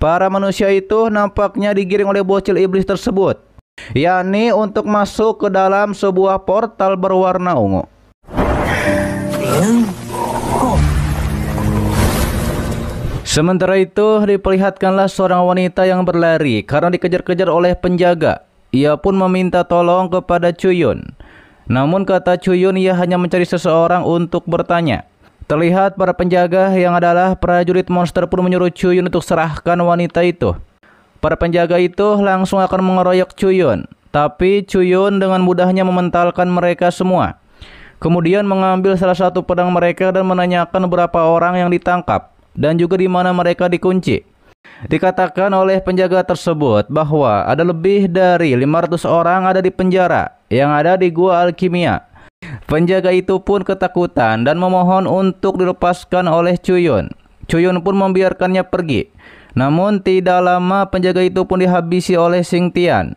Para manusia itu nampaknya digiring oleh bocil iblis tersebut, yakni untuk masuk ke dalam sebuah portal berwarna ungu. Sementara itu, diperlihatkanlah seorang wanita yang berlari karena dikejar-kejar oleh penjaga. Ia pun meminta tolong kepada Chuyun. Namun kata Chuyun, ia hanya mencari seseorang untuk bertanya. Terlihat para penjaga yang adalah prajurit monster pun menyuruh Chuyun untuk serahkan wanita itu. Para penjaga itu langsung akan mengeroyok Chuyun, tapi Chuyun dengan mudahnya mementalkan mereka semua. Kemudian mengambil salah satu pedang mereka dan menanyakan berapa orang yang ditangkap dan juga di mana mereka dikunci. Dikatakan oleh penjaga tersebut bahwa ada lebih dari 500 orang ada di penjara yang ada di gua alkimia. Penjaga itu pun ketakutan dan memohon untuk dilepaskan oleh Chuyun. Chuyun pun membiarkannya pergi. Namun tidak lama penjaga itu pun dihabisi oleh Xingtian.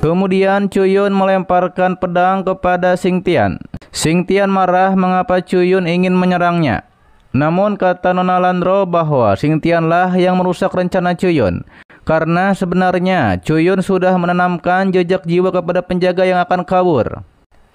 Kemudian Chuyun melemparkan pedang kepada Xingtian. Xingtian marah mengapa Chuyun ingin menyerangnya. Namun kata Nona Landro bahwa Xingtianlah yang merusak rencana Chuyun. Karena sebenarnya Chuyun sudah menanamkan jejak jiwa kepada penjaga yang akan kabur.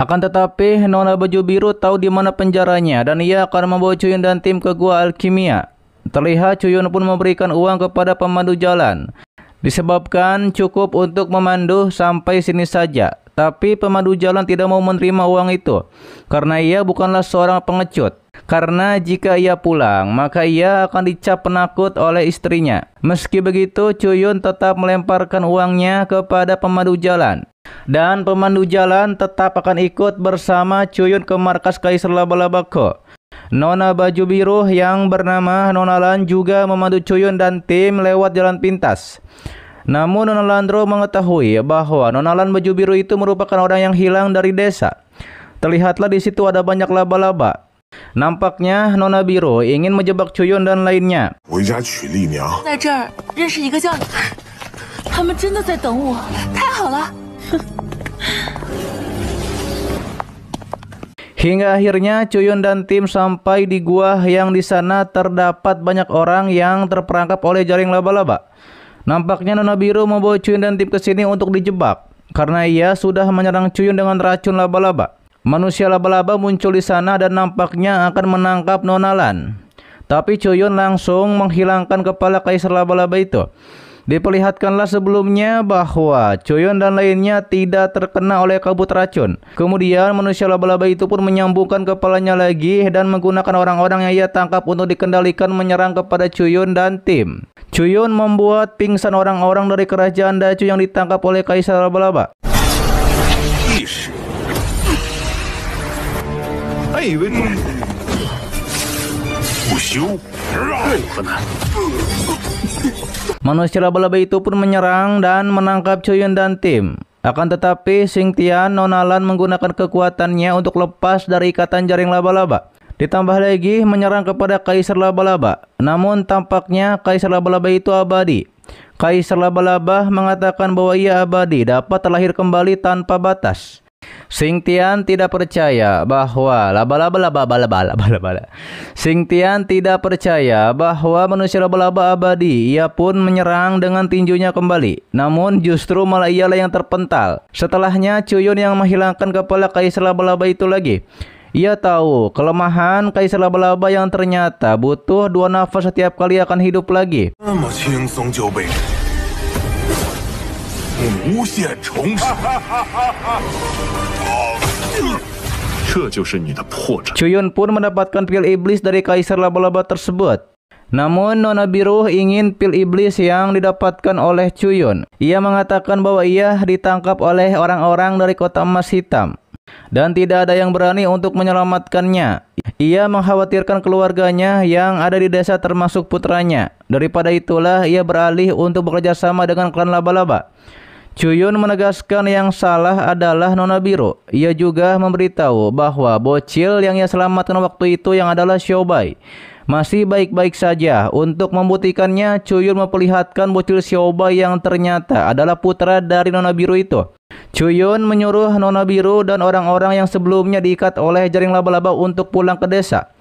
Akan tetapi Nona baju biru tahu di mana penjaranya dan ia akan membawa Chuyun dan tim ke gua alkimia. Terlihat Chuyun pun memberikan uang kepada pemandu jalan. Disebabkan cukup untuk memandu sampai sini saja. Tapi pemandu jalan tidak mau menerima uang itu. Karena ia bukanlah seorang pengecut. Karena jika ia pulang, maka ia akan dicap penakut oleh istrinya. Meski begitu, Chuyun tetap melemparkan uangnya kepada pemandu jalan. Dan pemandu jalan tetap akan ikut bersama Chuyun ke markas Kaisar Laba-Laba Ko. Nona baju biru yang bernama Nona Lan juga memandu Chuyun dan tim lewat jalan pintas. Namun Nona Landro mengetahui bahwa Nona Lan baju biru itu merupakan orang yang hilang dari desa. Terlihatlah di situ ada banyak laba-laba. Nampaknya Nona biru ingin menjebak Chuyun dan lainnya. Hingga akhirnya Chuyun dan tim sampai di gua yang di sana terdapat banyak orang yang terperangkap oleh jaring laba-laba. Nampaknya Nona biru membawa Chuyun dan tim ke sini untuk dijebak karena ia sudah menyerang Chuyun dengan racun laba-laba. Manusia laba-laba muncul di sana dan nampaknya akan menangkap Nona Lan. Tapi Chuyun langsung menghilangkan kepala Kaisar Laba-Laba itu. Diperlihatkanlah sebelumnya bahwa Chuyun dan lainnya tidak terkena oleh kabut racun. Kemudian manusia laba-laba itu pun menyambungkan kepalanya lagi dan menggunakan orang-orang yang ia tangkap untuk dikendalikan menyerang kepada Chuyun dan tim. Chuyun membuat pingsan orang-orang dari kerajaan Dacu yang ditangkap oleh Kaisar Laba-Laba. Manusia laba-laba itu pun menyerang dan menangkap Chuyun dan tim. Akan tetapi Xingtian Nona Lan menggunakan kekuatannya untuk lepas dari ikatan jaring laba-laba. Ditambah lagi menyerang kepada Kaisar Laba-Laba. Namun tampaknya Kaisar Laba-Laba itu abadi. Kaisar Laba-Laba mengatakan bahwa ia abadi, dapat terlahir kembali tanpa batas. Xingtian tidak percaya bahwa Xingtian tidak percaya bahwa manusia laba-laba abadi. Ia pun menyerang dengan tinjunya kembali. Namun justru malah ialah yang terpental. Setelahnya Chuyun yang menghilangkan kepala Kaisar Laba-Laba itu lagi. Ia tahu kelemahan Kaisar Laba-Laba yang ternyata butuh 2 nafas setiap kali akan hidup lagi. Chuyun pun mendapatkan pil iblis dari Kaisar Laba-Laba tersebut. Namun Nona biru ingin pil iblis yang didapatkan oleh Chuyun. Ia mengatakan bahwa ia ditangkap oleh orang-orang dari kota emas hitam dan tidak ada yang berani untuk menyelamatkannya. Ia mengkhawatirkan keluarganya yang ada di desa termasuk putranya. Daripada itulah ia beralih untuk bekerja sama dengan klan Laba-Laba. Chuyun menegaskan yang salah adalah Nona biru. Ia juga memberitahu bahwa bocil yang ia selamatkan waktu itu yang adalah Xiaobai masih baik-baik saja. Untuk membuktikannya, Chuyun memperlihatkan bocil Xiaobai yang ternyata adalah putra dari Nona biru itu. Chuyun menyuruh Nona Biru dan orang-orang yang sebelumnya diikat oleh jaring laba-laba untuk pulang ke desa.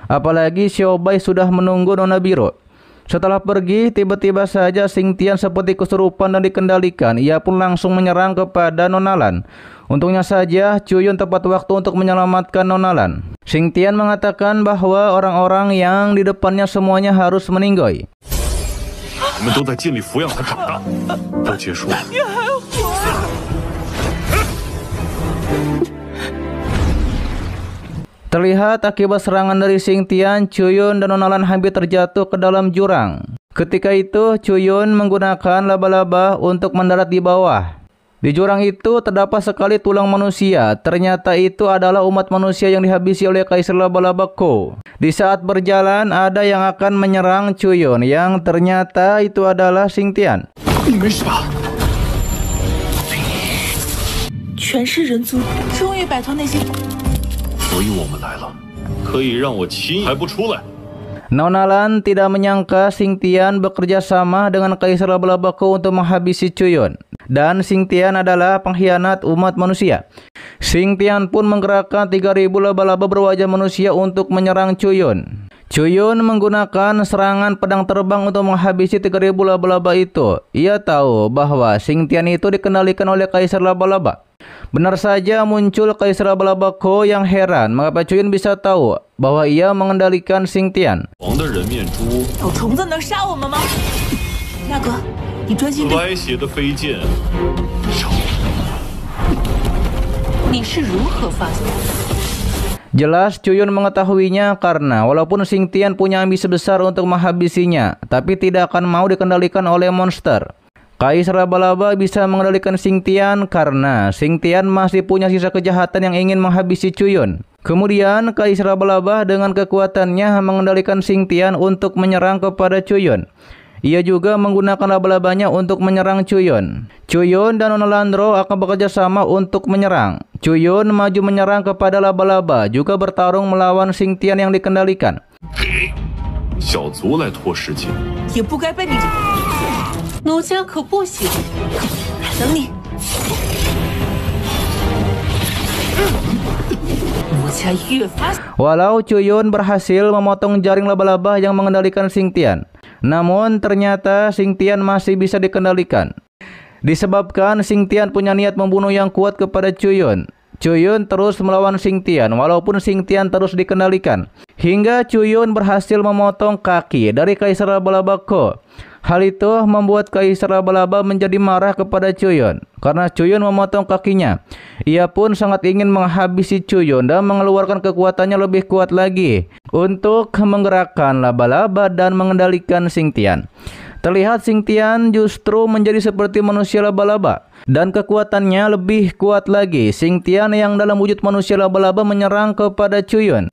Apalagi Xiaobai sudah menunggu Nona Biru. Setelah pergi, tiba-tiba saja Xingtian seperti kesurupan dan dikendalikan. Ia pun langsung menyerang kepada Nona Lan. Untungnya saja Chuyun tepat waktu untuk menyelamatkan Nona Lan. Xingtian mengatakan bahwa orang-orang yang di depannya semuanya harus meninggoy. Terlihat akibat serangan dari Xingtian, Chuyun dan Nona Lan hampir terjatuh ke dalam jurang. Ketika itu, Chuyun menggunakan laba-laba untuk mendarat di bawah. Di jurang itu terdapat sekali tulang manusia. Ternyata itu adalah umat manusia yang dihabisi oleh Kaisar Laba-Laba Ko. Di saat berjalan, ada yang akan menyerang Chuyun, yang ternyata itu adalah Xingtian. Nona Lan tidak menyangka Xingtian bekerja sama dengan Kaisar Laba-Laba Ko untuk menghabisi Chuyun. Dan Xingtian adalah pengkhianat umat manusia. Xingtian pun menggerakkan 3.000 laba-laba berwajah manusia untuk menyerang Chuyun. Chuyun menggunakan serangan pedang terbang untuk menghabisi 3.000 laba-laba itu. Ia tahu bahwa Xingtian itu dikendalikan oleh Kaisar Laba-Laba. Benar saja muncul Kaisar Laba-Laba Ko yang heran mengapa Chuyun bisa tahu bahwa ia mengendalikan Xingtian. Jelas Chuyun mengetahuinya karena walaupun Xingtian punya ambisi besar untuk menghabisinya, tapi tidak akan mau dikendalikan oleh monster. Kaisar Laba-Laba bisa mengendalikan Xingtian karena Xingtian masih punya sisa kejahatan yang ingin menghabisi Chuyun. Kemudian Kaisar Laba-Laba dengan kekuatannya mengendalikan Xingtian untuk menyerang kepada Chuyun. Ia juga menggunakan laba-labanya untuk menyerang Chuyun. Chuyun dan Nona Landro akan bekerja sama untuk menyerang. Chuyun maju menyerang kepada laba-laba, juga bertarung melawan Xingtian yang dikendalikan. Walau Chuyun berhasil memotong jaring laba-laba yang mengendalikan Xingtian, namun ternyata Xingtian masih bisa dikendalikan. Disebabkan Xingtian punya niat membunuh yang kuat kepada Chuyun. Chuyun terus melawan Xingtian walaupun Xingtian terus dikendalikan. Hingga Chuyun berhasil memotong kaki dari Kaisar Laba-Laba Ko. Hal itu membuat Kaisar Laba-Laba menjadi marah kepada Chuyun karena Chuyun memotong kakinya. Ia pun sangat ingin menghabisi Chuyun dan mengeluarkan kekuatannya lebih kuat lagi untuk menggerakkan laba-laba dan mengendalikan Xingtian. Terlihat Xingtian justru menjadi seperti manusia laba-laba dan kekuatannya lebih kuat lagi. Xingtian yang dalam wujud manusia laba-laba menyerang kepada Chuyun.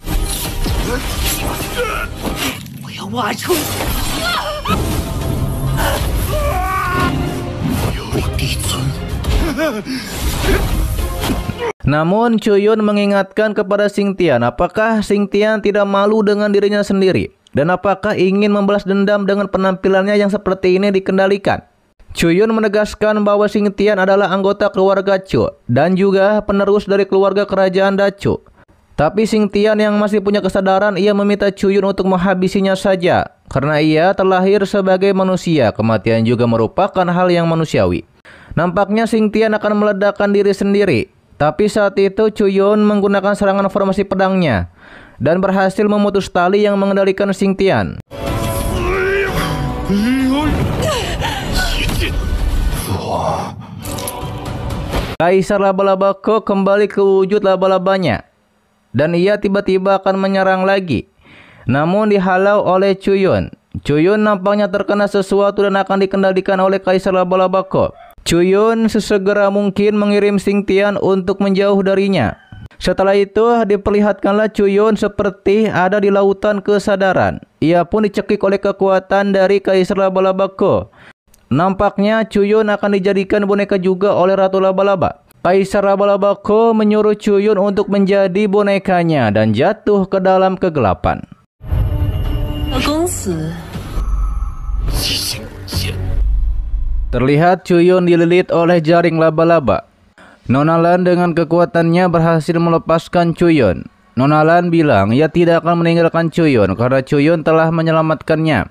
Namun Chuyun mengingatkan kepada Xingtian apakah Xingtian tidak malu dengan dirinya sendiri dan apakah ingin membalas dendam dengan penampilannya yang seperti ini dikendalikan. Chuyun menegaskan bahwa Xingtian adalah anggota keluarga Chu dan juga penerus dari keluarga kerajaan Dachu. Tapi Xingtian yang masih punya kesadaran, ia meminta Chuyun untuk menghabisinya saja karena ia terlahir sebagai manusia. Kematian juga merupakan hal yang manusiawi. Nampaknya Xingtian akan meledakkan diri sendiri. Tapi saat itu Chuyun menggunakan serangan formasi pedangnya dan berhasil memutus tali yang mengendalikan Xingtian. Kaisar Laba-Laba Ko kembali ke wujud laba-labanya dan ia tiba-tiba akan menyerang lagi. Namun dihalau oleh Chuyun. Chuyun nampaknya terkena sesuatu dan akan dikendalikan oleh Kaisar Laba-Laba Ko. Chuyun sesegera mungkin mengirim Xingtian untuk menjauh darinya. Setelah itu diperlihatkanlah Chuyun seperti ada di lautan kesadaran. Ia pun dicekik oleh kekuatan dari Kaisar Laba-Laba Ko. Nampaknya Chuyun akan dijadikan boneka juga oleh Ratu Laba-Laba. Kaisar Laba-Laba Ko menyuruh Chuyun untuk menjadi bonekanya dan jatuh ke dalam kegelapan. Terlihat Chuyun dililit oleh jaring laba-laba. Nonalan dengan kekuatannya berhasil melepaskan Chuyun. Nonalan bilang ia tidak akan meninggalkan Chuyun karena Chuyun telah menyelamatkannya.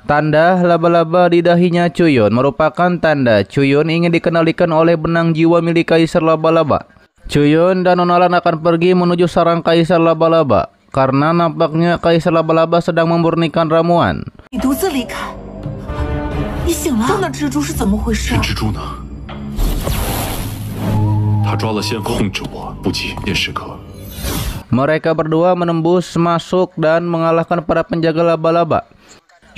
Tanda laba-laba di dahinya Chuyun merupakan tanda Chuyun ingin dikendalikan oleh benang jiwa milik Kaisar Laba-Laba. Chuyun dan Nonalan akan pergi menuju sarang Kaisar Laba-Laba karena nampaknya Kaisar Laba-Laba sedang memurnikan ramuan. 你醒了？那蜘蛛是怎么回事？蜘蛛呢？他抓了先锋，控制我，不急也是可。 Mereka berdua menembus masuk dan mengalahkan para penjaga laba-laba.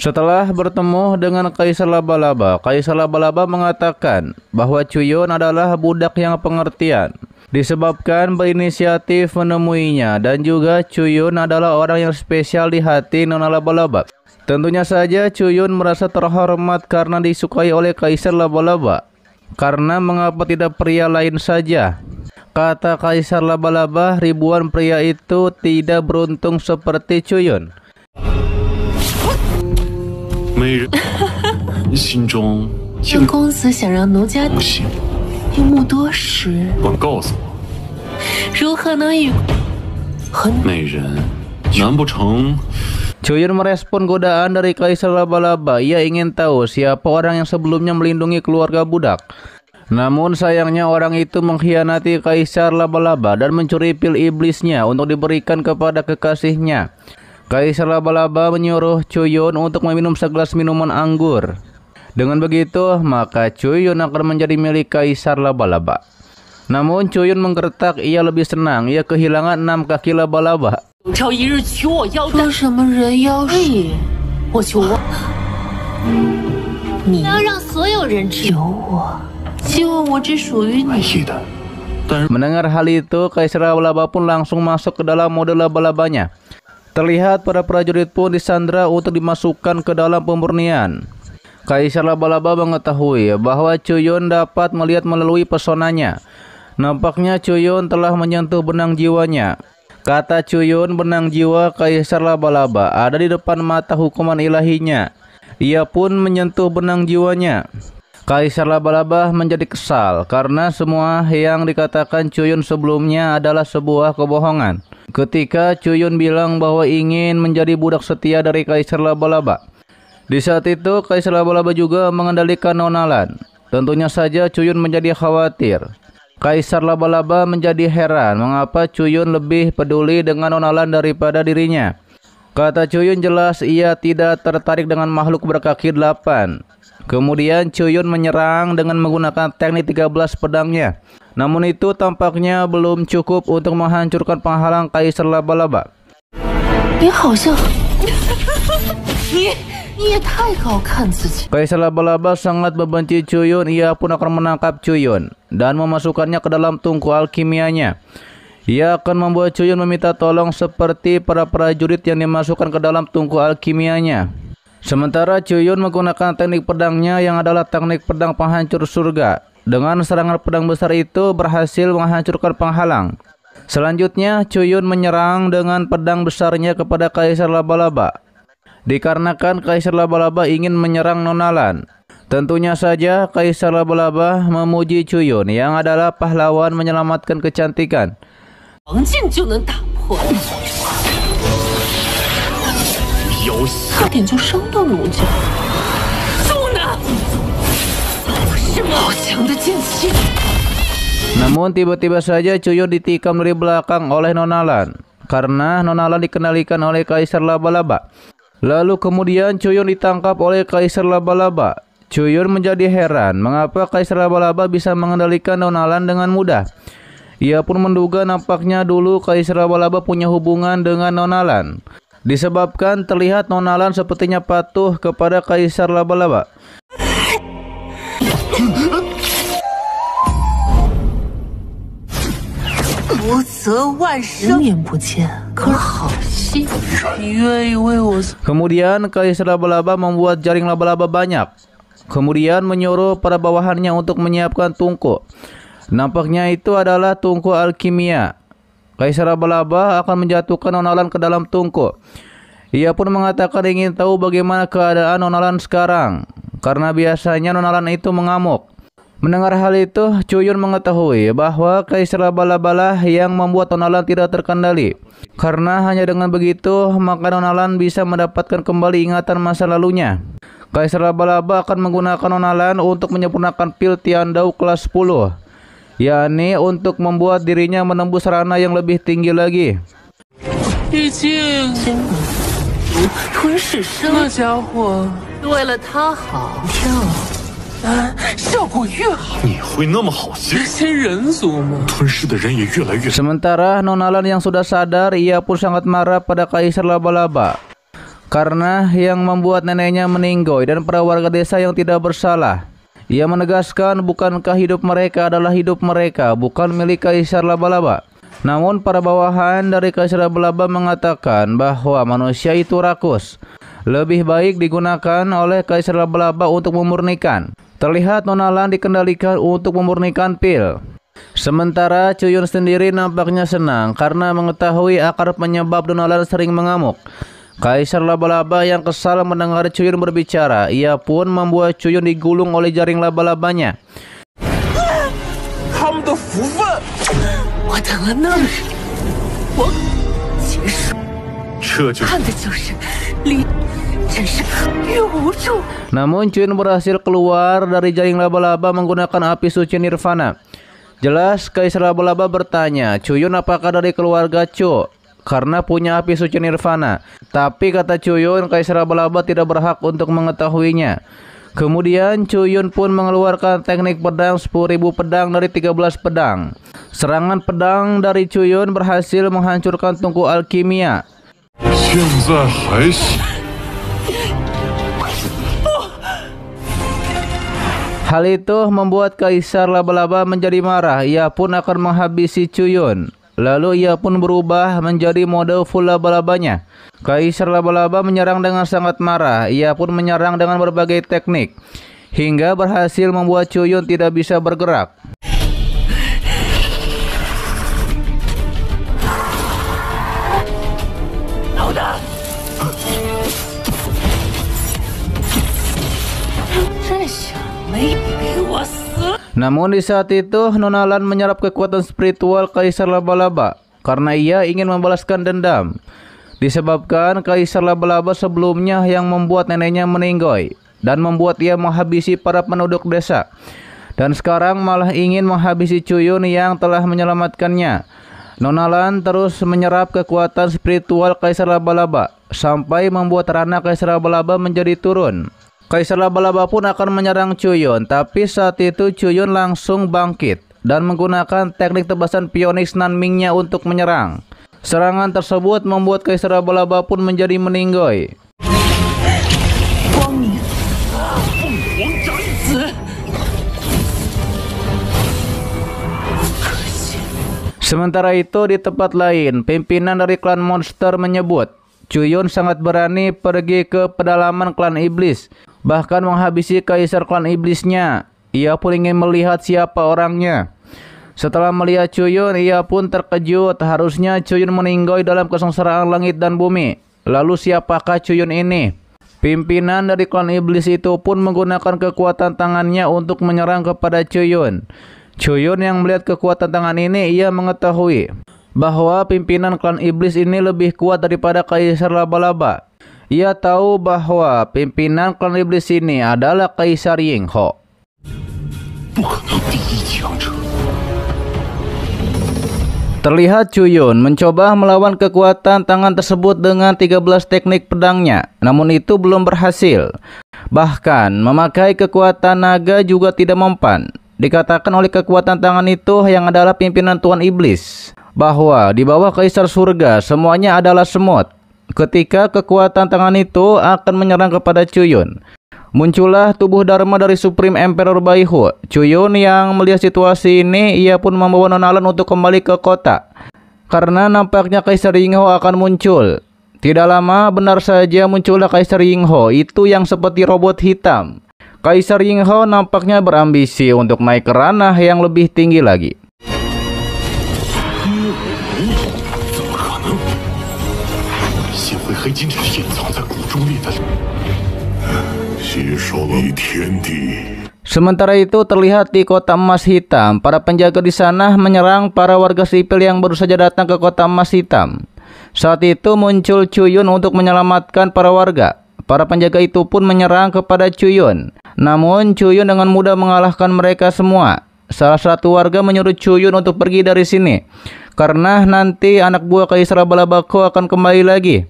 Setelah bertemu dengan Kaisar Laba-Laba, Kaisar Laba-Laba mengatakan bahwa Chuyun adalah budak yang pengertian, disebabkan berinisiatif menemuinya, dan juga Chuyun adalah orang yang spesial di hati Nona Laba-Laba. Tentunya saja Chuyun merasa terhormat karena disukai oleh Kaisar Laba-Laba. Karena mengapa tidak pria lain saja? Kata Kaisar Laba-Laba, ribuan pria itu tidak beruntung seperti Chuyun. 美人心中这公子想让奴家不行，用目多时，管告诉我，如何能与和美人，难不成？ Chuyun merespon godaan dari Kaisar Laba-Laba. Ia ingin tahu siapa orang yang sebelumnya melindungi keluarga budak. Namun sayangnya orang itu mengkhianati Kaisar Laba-Laba dan mencuri pil iblisnya untuk diberikan kepada kekasihnya. Kaisar Laba-Laba menyuruh Chuyun untuk meminum segelas minuman anggur. Dengan begitu, maka Chuyun akan menjadi milik Kaisar Laba-Laba. Namun Chuyun menggertak, ia lebih senang. Ia kehilangan 6 kaki laba-laba. 朝一日取我腰带，说什么人妖事，我就忘。你要让所有人知有我，希望我只属于你。 Mendengar hal itu, Kaisar Laba-Laba pun langsung masuk ke dalam mode laba-labanya. Terlihat para prajurit pun disandra untuk dimasukkan ke dalam pemurnian. Kaisar Laba-Laba mengetahui bahwa Chuyun dapat melihat melalui pesonanya. Nampaknya Chuyun telah menyentuh benang jiwanya. Kata Chuyun, benang jiwa Kaisar Laba-Laba ada di depan mata hukuman ilahinya. Ia pun menyentuh benang jiwanya. Kaisar Laba-Laba menjadi kesal karena semua yang dikatakan Chuyun sebelumnya adalah sebuah kebohongan. Ketika Chuyun bilang bahwa ingin menjadi budak setia dari Kaisar Laba-Laba. Di saat itu Kaisar Laba-Laba juga mengendalikan Nonalan. Tentunya saja Chuyun menjadi khawatir. Kaisar Laba-Laba menjadi heran mengapa Chuyun lebih peduli dengan Nonalan daripada dirinya. Kata Chuyun jelas ia tidak tertarik dengan makhluk berkaki 8. Kemudian Chuyun menyerang dengan menggunakan teknik 13 pedangnya. Namun itu tampaknya belum cukup untuk menghancurkan penghalang Kaisar Laba-Laba. Kaisar Laba-Laba sangat membenci Chuyun. Ia pun akan menangkap Chuyun dan memasukkannya ke dalam tungku alkimianya. Ia akan membuat Chuyun meminta tolong seperti para prajurit yang dimasukkan ke dalam tungku alkimianya. Sementara Chuyun menggunakan teknik pedangnya yang adalah teknik pedang penghancur surga. Dengan serangan pedang besar itu berhasil menghancurkan penghalang. Selanjutnya Chuyun menyerang dengan pedang besarnya kepada Kaisar Laba-Laba. Dikarenakan Kaisar Laba-Laba ingin menyerang Nonalan. Tentunya saja Kaisar Laba-Laba memuji Chuyun yang adalah pahlawan menyelamatkan kecantikan. Namun tiba-tiba saja Chuyun ditikam dari belakang oleh Nonalan. Karena Nonalan dikendalikan oleh Kaisar Laba-Laba. Lalu kemudian Chuyun ditangkap oleh Kaisar Laba-Laba. Chuyun menjadi heran mengapa Kaisar Laba-Laba bisa mengendalikan Nonalan dengan mudah. Ia pun menduga nampaknya dulu Kaisar Laba-Laba punya hubungan dengan Nonalan. Disebabkan terlihat Nonalan sepertinya patuh kepada Kaisar Laba-Laba. Kemudian Kaisar Laba-Laba membuat jaring laba-laba banyak. Kemudian menyuruh para bawahannya untuk menyiapkan tungku. Nampaknya itu adalah tungku alkimia. Kaisar Laba-Laba akan menjatuhkan Nonalan ke dalam tungku. Ia pun mengatakan ingin tahu bagaimana keadaan Nonalan sekarang. Karena biasanya Nonalan itu mengamuk. Mendengar hal itu, Chuyun mengetahui bahwa Kaisar Laba-Laba lah yang membuat Nonalan tidak terkendali. Karena hanya dengan begitu, maka Nonalan bisa mendapatkan kembali ingatan masa lalunya. Kaisar Laba-Laba akan menggunakan Nonalan untuk menyempurnakan pil Tiandao kelas 10, yakni untuk membuat dirinya menembus ranah yang lebih tinggi lagi. 毕竟吞噬生那家伙为了他好，效果越好。你会那么好心？先人族嘛，吞噬的人也越来越少。 Sementara Nonalan yang sudah sadar, ia pun sangat marah pada Kaisar Laba-Laba karena yang membuat neneknya meninggoy dan para warga desa yang tidak bersalah. Ia menegaskan bukankah hidup mereka adalah hidup mereka, bukan milik Kaisar Laba-Laba. Namun para bawahan dari Kaisar Laba-Laba mengatakan bahwa manusia itu rakus, lebih baik digunakan oleh Kaisar Laba-Laba untuk memurnikan. Terlihat Nonalan dikendalikan untuk memurnikan pil. Sementara Chuyun sendiri nampaknya senang karena mengetahui akar penyebab Nonalan sering mengamuk. Kaisar Laba-Laba yang kesal mendengar Chuyun berbicara, ia pun membuat Chuyun digulung oleh jaring laba-labanya. 他们的福分，我等了那么久，我结束，这就看的就是离，真是可遇无助。 Namun Chuyun berhasil keluar dari jaring laba-laba menggunakan api suci nirvana. Jelas Kaisar Laba-Laba bertanya, Chuyun apakah dari keluarga Chu? Karena punya api suci nirvana. Tapi kata Chuyun, Kaisar Laba-Laba tidak berhak untuk mengetahuinya. Kemudian Chuyun pun mengeluarkan teknik pedang 10.000 pedang dari 13 pedang. Serangan pedang dari Chuyun berhasil menghancurkan tungku alkimia. 现在还行。 Hal itu membuat Kaisar Laba-Laba menjadi marah. Ia pun akan menghabisi Chuyun. Lalu ia pun berubah menjadi mode full laba-labanya. Kaisar Laba-Laba menyerang dengan sangat marah. Ia pun menyerang dengan berbagai teknik, hingga berhasil membuat Chuyun tidak bisa bergerak. Namun di saat itu Nonalan menyerap kekuatan spiritual Kaisar Laba-Laba karena ia ingin membalaskan dendam. Disebabkan Kaisar Laba-Laba sebelumnya yang membuat neneknya meninggoy dan membuat ia menghabisi para penduduk desa. Dan sekarang malah ingin menghabisi Chuyun yang telah menyelamatkannya. Nonalan terus menyerap kekuatan spiritual Kaisar Laba-Laba sampai membuat ranah Kaisar Laba-Laba menjadi turun. Kaisar Laba-Laba pun akan menyerang Chuyun, tapi saat itu Chuyun langsung bangkit dan menggunakan teknik tebasan Phoenix Nanming-nya untuk menyerang. Serangan tersebut membuat Kaisar Laba-Laba pun menjadi meninggoy. Sementara itu di tempat lain, pimpinan dari klan monster menyebut Chuyun sangat berani pergi ke pedalaman klan iblis, bahkan menghabisi kaisar klan iblisnya. Ia pun ingin melihat siapa orangnya. Setelah melihat Chuyun, ia pun terkejut. Harusnya Chuyun meninggoy dalam kesengsaraan langit dan bumi. Lalu siapakah Chuyun ini? Pimpinan dari klan iblis itu pun menggunakan kekuatan tangannya untuk menyerang kepada Chuyun. Chuyun yang melihat kekuatan tangan ini, ia mengetahui bahwa pimpinan klan iblis ini lebih kuat daripada Kaisar Laba-Laba. Ia tahu bahwa pimpinan klan iblis ini adalah Kaisar Yingho. Terlihat Chuyun mencoba melawan kekuatan tangan tersebut dengan 13 teknik pedangnya, namun itu belum berhasil. Bahkan memakai kekuatan naga juga tidak mempan. Dikatakan oleh kekuatan tangan itu yang adalah pimpinan Tuan Iblis bahwa di bawah Kaisar Surga semuanya adalah semut. Ketika kekuatan tangan itu akan menyerang kepada Chuyun, muncullah tubuh Dharma dari Supreme Emperor Baihu. Chuyun yang melihat situasi ini, ia pun membawa Nonalan untuk kembali ke kota karena nampaknya Kaisar Yingho akan muncul. Tidak lama benar saja muncullah Kaisar Yingho, itu yang seperti robot hitam. Kaisar Yingho nampaknya berambisi untuk naik ke ranah yang lebih tinggi lagi. Sementara itu terlihat di kota emas hitam, para penjaga di sana menyerang para warga sipil yang baru saja datang ke kota emas hitam. Saat itu muncul Chuyun untuk menyelamatkan para warga. Para penjaga itu pun menyerang kepada Chuyun. Namun Chuyun dengan mudah mengalahkan mereka semua. Salah satu warga menyuruh Chuyun untuk pergi dari sini, karena nanti anak buah Kaisar Laba-Laba akan kembali lagi.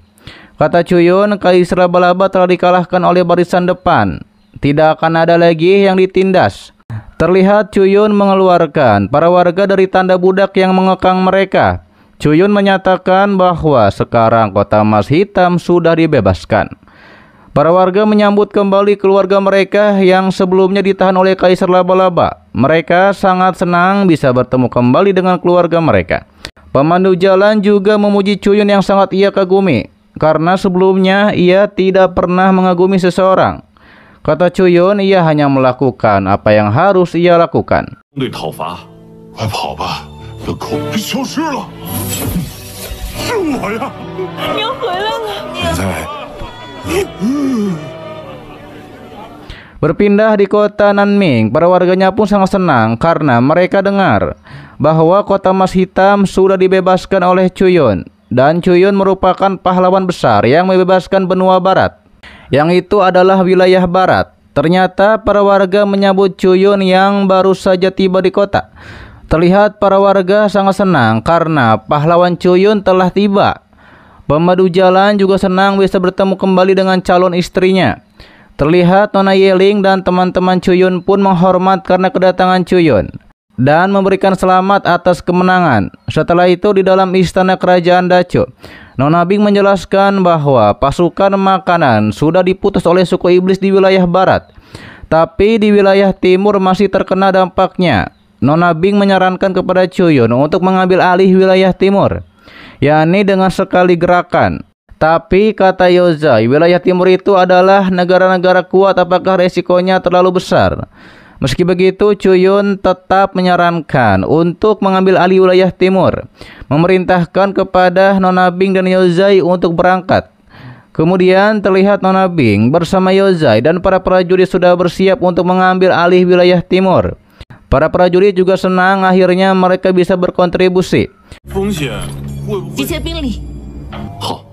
Kata Chuyun, Kaisar Laba-Laba telah dikalahkan oleh barisan depan. Tidak akan ada lagi yang ditindas. Terlihat Chuyun mengeluarkan para warga dari tanda budak yang mengekang mereka. Chuyun menyatakan bahwa sekarang kota emas hitam sudah dibebaskan. Para warga menyambut kembali keluarga mereka yang sebelumnya ditahan oleh Kaisar Laba-Laba. Mereka sangat senang bisa bertemu kembali dengan keluarga mereka. Pemandu jalan juga memuji Chuyun yang sangat ia kagumi, karena sebelumnya ia tidak pernah mengagumi seseorang. Kata Chuyun, ia hanya melakukan apa yang harus ia lakukan. 队讨伐，快跑吧！这口消失了，是我呀！您回来了。在。 Berpindah di kota Nanming, para warganya pun sangat senang karena mereka dengar bahwa kota emas hitam sudah dibebaskan oleh Chuyun. Dan Chuyun merupakan pahlawan besar yang membebaskan benua barat, yang itu adalah wilayah barat. Ternyata para warga menyambut Chuyun yang baru saja tiba di kota. Terlihat para warga sangat senang karena pahlawan Chuyun telah tiba. Pemandu jalan juga senang bisa bertemu kembali dengan calon istrinya. Terlihat Nona Yeling dan teman-teman Chuyun pun menghormat karena kedatangan Chuyun dan memberikan selamat atas kemenangan. Setelah itu di dalam istana kerajaan Dacho, Nona Bing menjelaskan bahwa pasukan makanan sudah diputus oleh suku iblis di wilayah barat, tapi di wilayah timur masih terkena dampaknya. Nona Bing menyarankan kepada Chuyun untuk mengambil alih wilayah timur, yakni dengan sekali gerakan. Tapi kata Yozai, wilayah timur itu adalah negara-negara kuat, apakah resikonya terlalu besar? Meski begitu, Chuyun tetap menyarankan untuk mengambil alih wilayah timur, memerintahkan kepada Nona Bing dan Yozai untuk berangkat. Kemudian terlihat Nona Bing bersama Yozai dan para prajurit sudah bersiap untuk mengambil alih wilayah timur. Para prajurit juga senang akhirnya mereka bisa berkontribusi. 风险会不会？集结兵力。好，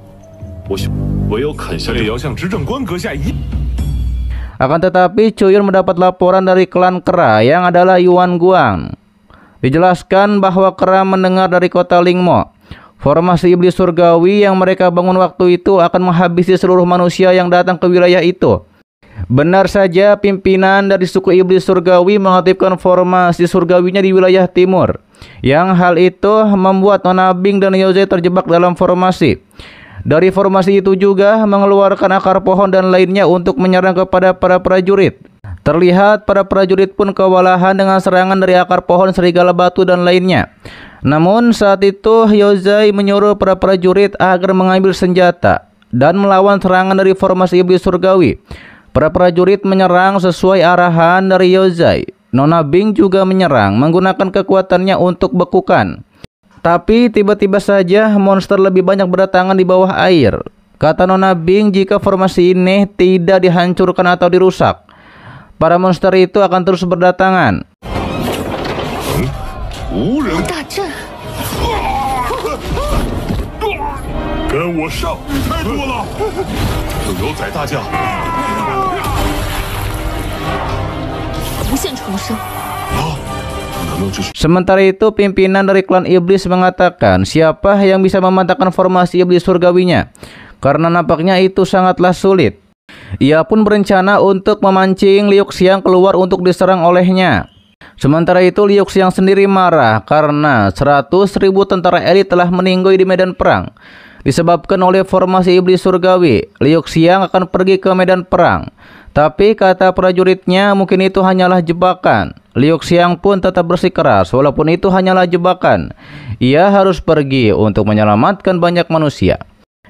我有啃下这也要向执政官阁下一。 Akan tetapi Chuyun mendapat laporan dari klan Kera yang adalah Yuan Guang. Dijelaskan bahwa Kera mendengar dari kota Lingmo, formasi iblis surgawi yang mereka bangun waktu itu akan menghabisi seluruh manusia yang datang ke wilayah itu. Benar saja pimpinan dari suku iblis surgawi mengaktifkan formasi surgawinya di wilayah timur. Yang hal itu membuat Nona Bing dan Yozai terjebak dalam formasi. Dari formasi itu juga mengeluarkan akar pohon dan lainnya untuk menyerang kepada para prajurit. Terlihat para prajurit pun kewalahan dengan serangan dari akar pohon, serigala batu dan lainnya. Namun saat itu Yozai menyuruh para prajurit agar mengambil senjata dan melawan serangan dari formasi iblis surgawi. Para prajurit menyerang sesuai arahan dari Yozai. Nona Bing juga menyerang menggunakan kekuatannya untuk bekukan. Tapi tiba-tiba saja monster lebih banyak berdatangan di bawah air. Kata Nona Bing, jika formasi ini tidak dihancurkan atau dirusak, para monster itu akan terus berdatangan. 无人大阵，跟我上！太多了，有牛仔大将。无限重生。 Sementara itu pimpinan dari klan iblis mengatakan siapa yang bisa mematahkan formasi iblis surgawinya, karena nampaknya itu sangatlah sulit. Ia pun berencana untuk memancing Liu Xiang keluar untuk diserang olehnya. Sementara itu Liu Xiang sendiri marah karena 100.000 tentara elit telah meninggoy di medan perang. Disebabkan oleh formasi iblis surgawi, Liu Xiang akan pergi ke medan perang. Tapi kata prajuritnya mungkin itu hanyalah jebakan. Liu Xiang pun tetap bersikeras walaupun itu hanyalah jebakan. Ia harus pergi untuk menyelamatkan banyak manusia.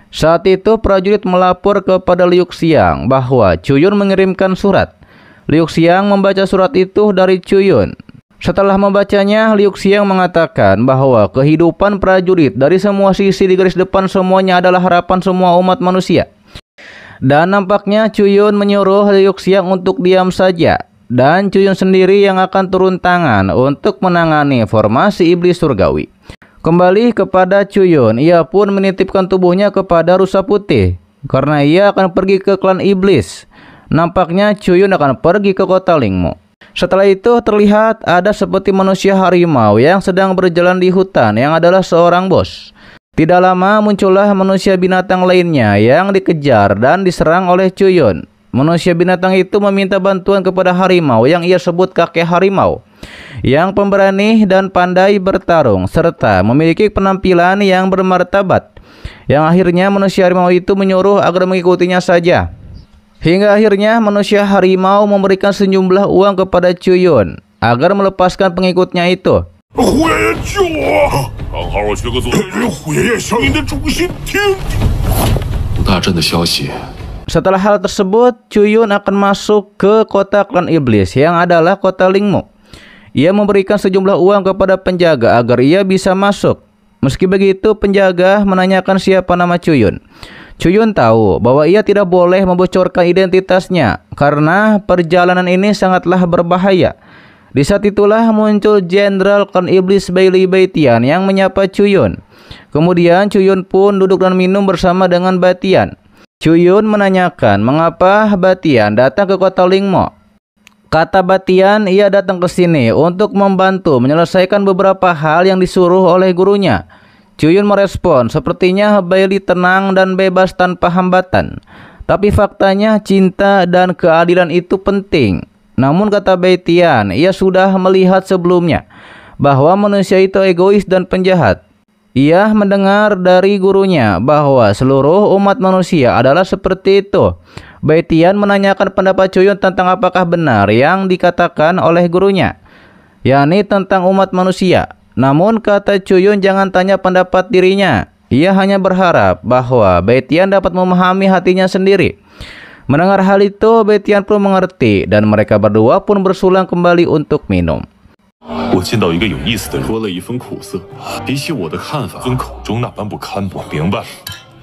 Saat itu prajurit melapor kepada Liu Xiang bahwa Chuyun mengirimkan surat. Liu Xiang membaca surat itu dari Chuyun. Setelah membacanya, Liu Xiang mengatakan bahwa kehidupan prajurit dari semua sisi di garis depan semuanya adalah harapan semua umat manusia. Dan nampaknya Chuyun menyuruh Liu Xiang untuk diam saja. dan Cuyun sendiri yang akan turun tangan untuk menangani formasi iblis surgawi. Kembali kepada Cuyun, ia pun menitipkan tubuhnya kepada rusa putih karena ia akan pergi ke klan iblis. Nampaknya Cuyun akan pergi ke kota Lingmo. Setelah itu terlihat ada seperti manusia harimau yang sedang berjalan di hutan yang adalah seorang bos. Tidak lama muncullah manusia binatang lainnya yang dikejar dan diserang oleh Cuyun. Manusia binatang itu meminta bantuan kepada harimau yang ia sebut kakek harimau, yang pemberani dan pandai bertarung serta memiliki penampilan yang bermartabat. Yang akhirnya manusia harimau itu menyuruh agar mengikutinya saja. Hingga akhirnya manusia harimau memberikan sejumlah uang kepada Cuyun agar melepaskan pengikutnya itu. 虎爷爷救我！刚好我缺个作业，虎爷爷想你的忠心听听。武大镇的消息。 Setelah hal tersebut, Cuyun akan masuk ke kota klan iblis yang adalah kota Lingmo. Ia memberikan sejumlah uang kepada penjaga agar ia bisa masuk. Meski begitu, penjaga menanyakan siapa nama Cuyun. Cuyun tahu bahwa ia tidak boleh membocorkan identitasnya karena perjalanan ini sangatlah berbahaya. Di saat itulah muncul Jenderal Klan Iblis Bailey Baitian yang menyapa Cuyun. Kemudian Cuyun pun duduk dan minum bersama dengan Batian. Cuyun menanyakan mengapa Batian datang ke kota Lingmo. Kata Batian, ia datang ke sini untuk membantu menyelesaikan beberapa hal yang disuruh oleh gurunya. Cuyun merespon, sepertinya Bailey tenang dan bebas tanpa hambatan. Tapi faktanya cinta dan keadilan itu penting. Namun kata Batian, ia sudah melihat sebelumnya bahwa manusia itu egois dan penjahat. Ia mendengar dari gurunya bahwa seluruh umat manusia adalah seperti itu. Batian menanyakan pendapat Cuyun tentang apakah benar yang dikatakan oleh gurunya, yakni tentang umat manusia. Namun kata Cuyun jangan tanya pendapat dirinya. Ia hanya berharap bahwa Batian dapat memahami hatinya sendiri. Mendengar hal itu, Batian pun mengerti dan mereka berdua pun bersulang kembali untuk minum. 我见到一个有意思的人，说了一份苦涩，比起我的看法，尊口中那般不堪。我明白了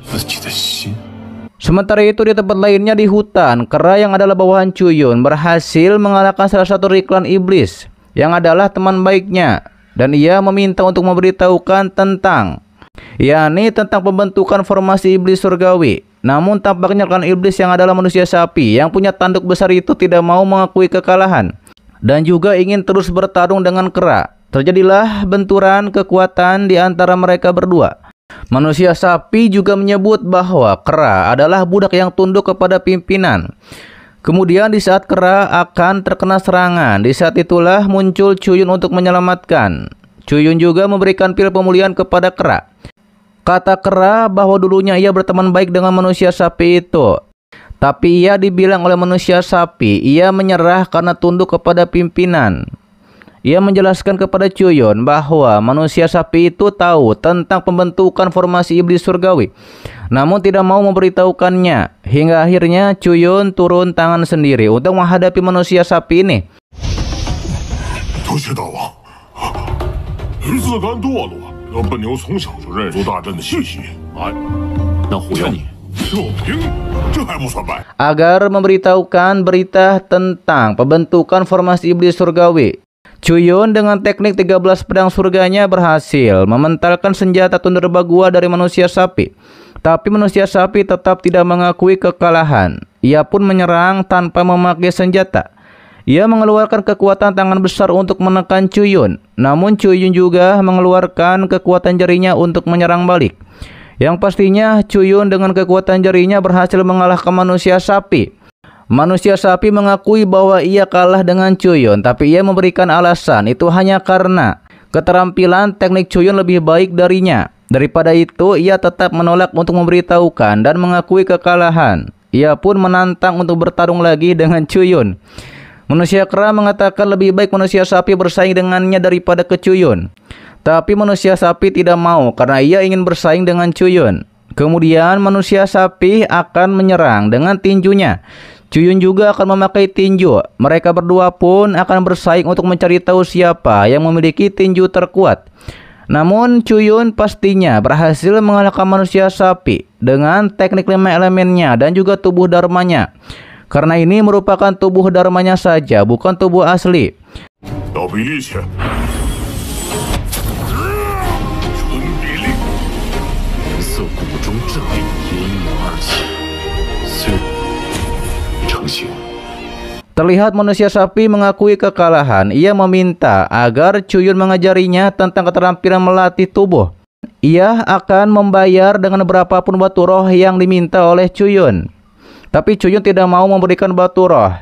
自己的心。 Sementara itu di tempat lainnya di hutan, Kera yang adalah bawahan Cuyun berhasil mengalahkan salah satu dari klan iblis yang adalah teman baiknya, dan ia meminta untuk memberitahukan tentang pembentukan formasi iblis surgawi. Namun tampaknya klan iblis yang adalah manusia sapi yang punya tanduk besar itu tidak mau mengakui kekalahan dan juga ingin terus bertarung dengan Kera. Terjadilah benturan kekuatan di antara mereka berdua. Manusia sapi juga menyebut bahwa Kera adalah budak yang tunduk kepada pimpinan. Kemudian di saat Kera akan terkena serangan, di saat itulah muncul Cuyun untuk menyelamatkan. Cuyun juga memberikan pil pemulihan kepada Kera. Kata Kera bahwa dulunya ia berteman baik dengan manusia sapi itu. Tapi ia dibilang oleh manusia sapi, ia menyerah karena tunduk kepada pimpinan. Ia menjelaskan kepada Cuyun bahwa manusia sapi itu tahu tentang pembentukan formasi iblis surgawi, namun tidak mau memberitahukannya. Hingga akhirnya Cuyun turun tangan sendiri untuk menghadapi manusia sapi ini. 多谢大王，自甘堕落，本牛从小就认出大阵的信息。哎，那虎爷你射平，这还不算败。 Agar memberitahukan berita tentang pembentukan formasi iblis surgawi, Cuyun dengan teknik 13 pedang surganya berhasil mementalkan senjata Thunderbagua dari manusia sapi. Tapi manusia sapi tetap tidak mengakui kekalahan. Ia pun menyerang tanpa memakai senjata. Ia mengeluarkan kekuatan tangan besar untuk menekan Cuyun. Namun Cuyun juga mengeluarkan kekuatan jarinya untuk menyerang balik. Yang pastinya Cuyun dengan kekuatan jarinya berhasil mengalahkan manusia sapi. Manusia sapi mengakui bahwa ia kalah dengan Cuyun, tapi ia memberikan alasan itu hanya karena keterampilan teknik Cuyun lebih baik darinya. Daripada itu, ia tetap menolak untuk memberitahukan dan mengakui kekalahan. Ia pun menantang untuk bertarung lagi dengan Cuyun. Manusia Kera mengatakan lebih baik manusia sapi bersaing dengannya daripada ke Cuyun. Tapi manusia sapi tidak mau karena ia ingin bersaing dengan Cuyun. Kemudian manusia sapi akan menyerang dengan tinjunya. Cuyun juga akan memakai tinju. Mereka berdua pun akan bersaing untuk mencari tahu siapa yang memiliki tinju terkuat. Namun Cuyun pastinya berhasil mengalahkan manusia sapi dengan teknik 5 elemennya dan juga tubuh dharmanya. Karena ini merupakan tubuh dharmanya saja, bukan tubuh asli. 到比例去。纯比例，颜色谷中阵地，阴阳二气，虽成型。 Terlihat manusia sapi mengakui kekalahan. Ia meminta agar Chuyun mengajarinya tentang keterampilan melatih tubuh. Ia akan membayar dengan berapapun batu roh yang diminta oleh Chuyun. Tapi Chuyun tidak mau memberikan batu roh.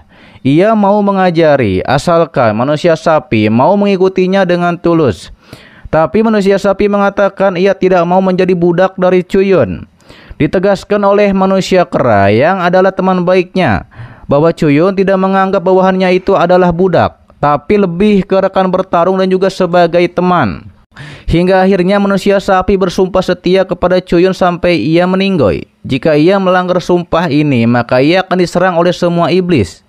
Ia mau mengajari, asalkan manusia sapi mau mengikutinya dengan tulus. Tapi manusia sapi mengatakan ia tidak mau menjadi budak dari Chuyun. Ditegaskan oleh manusia kera yang adalah teman baiknya, bahwa Chuyun tidak menganggap bawahannya itu adalah budak, tapi lebih ke rekan bertarung dan juga sebagai teman. Hingga akhirnya manusia sapi bersumpah setia kepada Chuyun sampai ia meninggoy. Jika ia melanggar sumpah ini, maka ia akan diserang oleh semua iblis.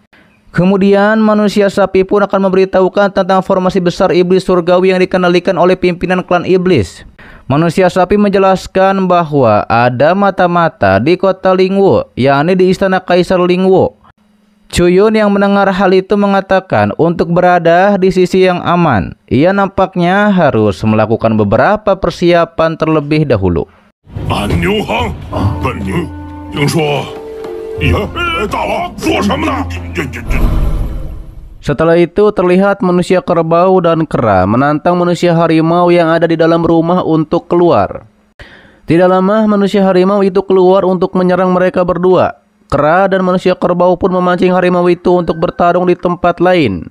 Kemudian manusia sapi pun akan memberitahukan tentang formasi besar iblis surgawi yang dikendalikan oleh pimpinan klan iblis. Manusia sapi menjelaskan bahwa ada mata-mata di kota Lingwu, yakni di istana Kaisar Lingwu. Chuyun yang mendengar hal itu mengatakan untuk berada di sisi yang aman, ia nampaknya harus melakukan beberapa persiapan terlebih dahulu. Setelah itu terlihat manusia kerbau dan kera menantang manusia harimau yang ada di dalam rumah untuk keluar. Tidak lama manusia harimau itu keluar untuk menyerang mereka berdua. Kera dan manusia kerbau pun memancing harimau itu untuk bertarung di tempat lain.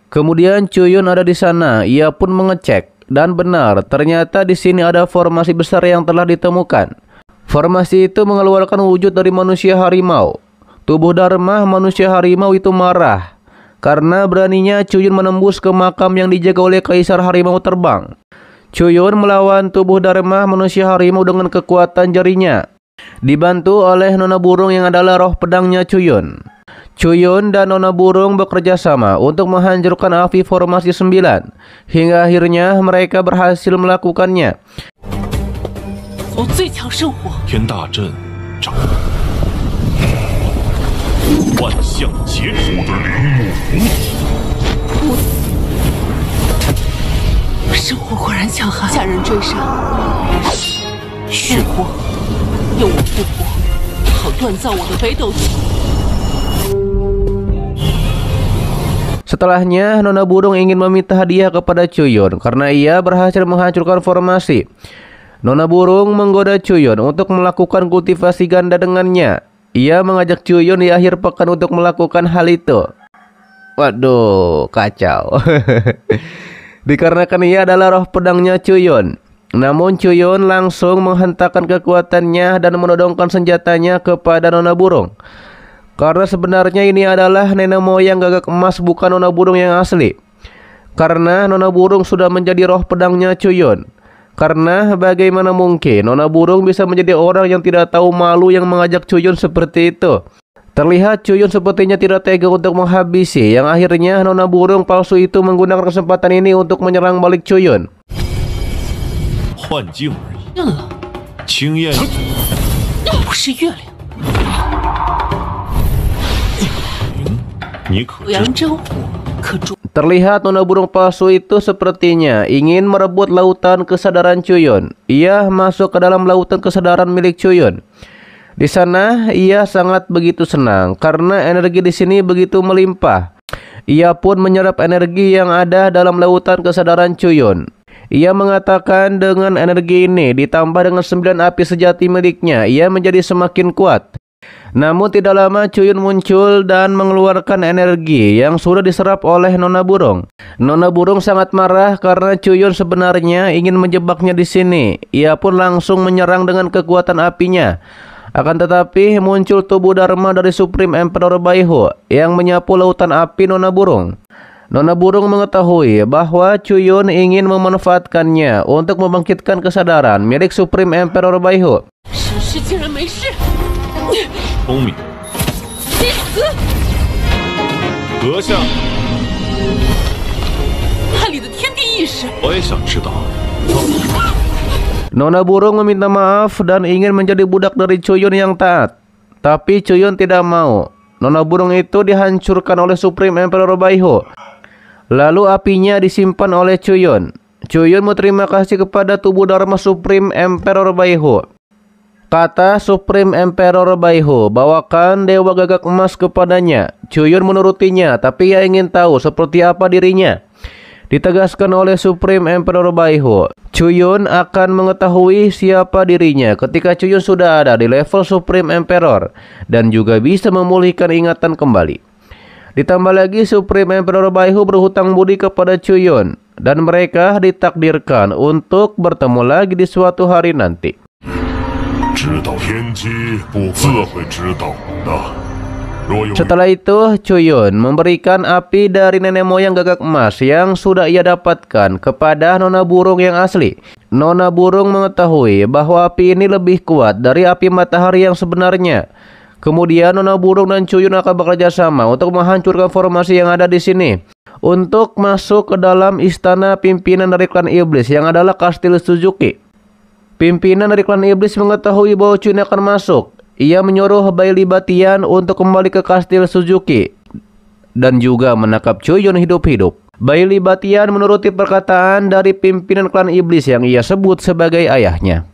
Kemudian Chuyun ada di sana, ia pun mengecek dan benar ternyata di sini ada formasi besar yang telah ditemukan. Formasi itu mengeluarkan wujud dari manusia harimau. Tubuh dharma manusia harimau itu marah karena beraninya Chuyun menembus ke makam yang dijaga oleh Kaisar Harimau Terbang. Chuyun melawan tubuh dharma manusia harimau dengan kekuatan jarinya, dibantu oleh nona burung yang adalah roh pedangnya Chuyun. Chuyun dan nona burung bekerja sama untuk menghancurkan api formasi 9. Hingga akhirnya mereka berhasil melakukannya. Setelahnya, nona burung ingin meminta hadiah kepada Chuyun karena ia berhasil menghancurkan formasi. Nona burung menggoda Chuyun untuk melakukan kultivasi ganda dengannya. Ia mengajak Chuyun di akhir pekan untuk melakukan hal itu. Waduh, kacau. Dikarenakan ia adalah roh pedangnya Chuyun. Namun Chuyun langsung menghentakkan kekuatannya dan menodongkan senjatanya kepada nona burung. Karena sebenarnya ini adalah nenek moyang gagak emas, bukan nona burung yang asli. Karena nona burung sudah menjadi roh pedangnya Chuyun. Karena bagaimana mungkin nona burung bisa menjadi orang yang tidak tahu malu yang mengajak Chuyun seperti itu. Terlihat Chuyun sepertinya tidak tega untuk menghabisi, yang akhirnya nona burung palsu itu menggunakan kesempatan ini untuk menyerang balik Chuyun. Terlihat nona burung palsu itu sepertinya ingin merebut lautan kesadaran Chuyun. Ia masuk ke dalam lautan kesadaran milik Chuyun. Di sana ia sangat begitu senang karena energi di sini begitu melimpah. Ia pun menyerap energi yang ada dalam lautan kesadaran Chuyun. Ia mengatakan dengan energi ini ditambah dengan 9 api sejati miliknya, ia menjadi semakin kuat. Namun tidak lama Chuyun muncul dan mengeluarkan energi yang sudah diserap oleh nona burung. Nona burung sangat marah karena Chuyun sebenarnya ingin menjebaknya di sini. Ia pun langsung menyerang dengan kekuatan apinya. Akan tetapi muncul tubuh dharma dari Supreme Emperor Baihu yang menyapu lautan api nona burung. Nona burung mengetahui bahwa Chuyun ingin memanfaatkannya untuk membangkitkan kesadaran milik Supreme Emperor Baihu. Nona burung meminta maaf dan ingin menjadi budak dari Chuyun yang taat. Tapi Chuyun tidak mau. nona burung itu dihancurkan oleh Supreme Emperor Baiho. Lalu apinya disimpan oleh Chuyun. Chuyun berterima kasih kepada tubuh Dharma Supreme Emperor Baiho. Kata Supreme Emperor Baiho, bawakan Dewa Gagak Emas kepadanya. Chuyun menurutinya, tapi ia ingin tahu seperti apa dirinya. Ditegaskan oleh Supreme Emperor Baiho, Chuyun akan mengetahui siapa dirinya ketika Chuyun sudah ada di level Supreme Emperor dan juga bisa memulihkan ingatan kembali. Ditambah lagi Supreme Emperor Baiho berhutang budi kepada Chuyun dan mereka ditakdirkan untuk bertemu lagi di suatu hari nanti. Setelah itu, Chuyun memberikan api dari nenek moyang gagak emas yang sudah ia dapatkan kepada nona burung yang asli. Nona burung mengetahui bahwa api ini lebih kuat dari api matahari yang sebenarnya. Kemudian nona burung dan Chuyun akan bekerja sama untuk menghancurkan formasi yang ada di sini, untuk masuk ke dalam istana pimpinan dari klan iblis yang adalah Kastil Suzuki. Pimpinan dari klan iblis mengetahui bahwa Chuyun akan masuk. Ia menyuruh Bailey Batian untuk kembali ke Kastil Suzuki dan juga menangkap Chuyun hidup-hidup. Bailey Batian menuruti perkataan dari pimpinan klan iblis yang ia sebut sebagai ayahnya.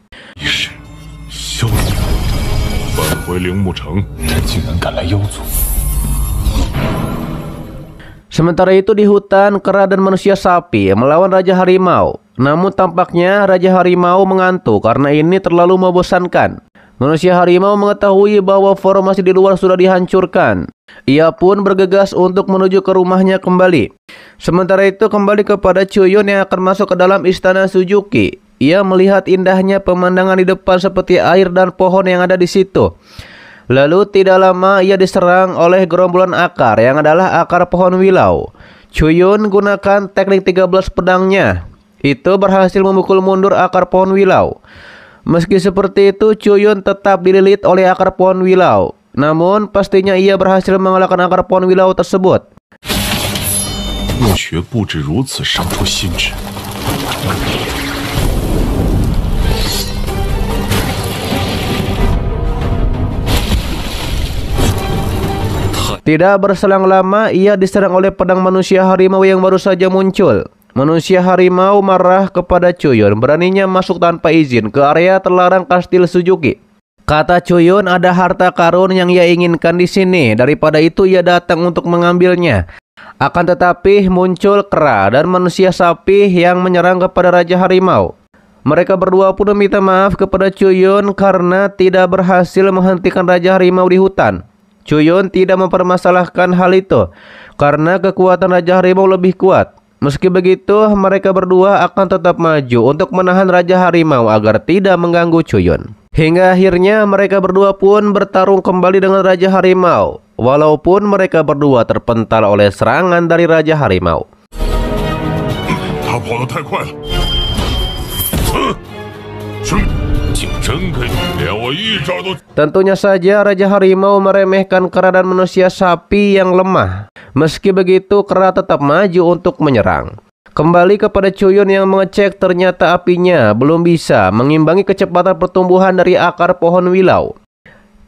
Sementara itu di hutan, kera dan manusia sapi melawan Raja Harimau. Namun tampaknya Raja Harimau mengantuk karena ini terlalu membosankan. Manusia harimau mengetahui bahwa formasi di luar sudah dihancurkan. Ia pun bergegas untuk menuju ke rumahnya kembali. Sementara itu kembali kepada Chuyun yang akan masuk ke dalam istana Suzuki. Ia melihat indahnya pemandangan di depan seperti air dan pohon yang ada di situ. Lalu tidak lama ia diserang oleh gerombolan akar yang adalah akar pohon wilau. Chuyun gunakan teknik 13 pedangnya. Itu berhasil memukul mundur akar pohon wilau. Meski seperti itu, Chuyun tetap dililit oleh akar pohon wilau. Namun, pastinya ia berhasil mengalahkan akar pohon wilau tersebut. Tidak berselang lama, ia diserang oleh pedang manusia harimau yang baru saja muncul. Manusia harimau marah kepada Chuyun, beraninya masuk tanpa izin ke area terlarang Kastil Suzuki. Kata Chuyun, ada harta karun yang ia inginkan di sini. Daripada itu ia datang untuk mengambilnya. Akan tetapi muncul kera dan manusia sapi yang menyerang kepada Raja Harimau. Mereka berdua pun meminta maaf kepada Chuyun karena tidak berhasil menghentikan Raja Harimau di hutan. Chuyun tidak mempermasalahkan hal itu karena kekuatan Raja Harimau lebih kuat. Meski begitu, mereka berdua akan tetap maju untuk menahan Raja Harimau agar tidak mengganggu Chuyun. Hingga akhirnya mereka berdua pun bertarung kembali dengan Raja Harimau, walaupun mereka berdua terpental oleh serangan dari Raja Harimau. Tentunya saja Raja Harimau meremehkan kera dan manusia sapi yang lemah. Meski begitu, kera tetap maju untuk menyerang. Kembali kepada Chuyun yang mengecek, ternyata apinya belum bisa mengimbangi kecepatan pertumbuhan dari akar pohon wilau.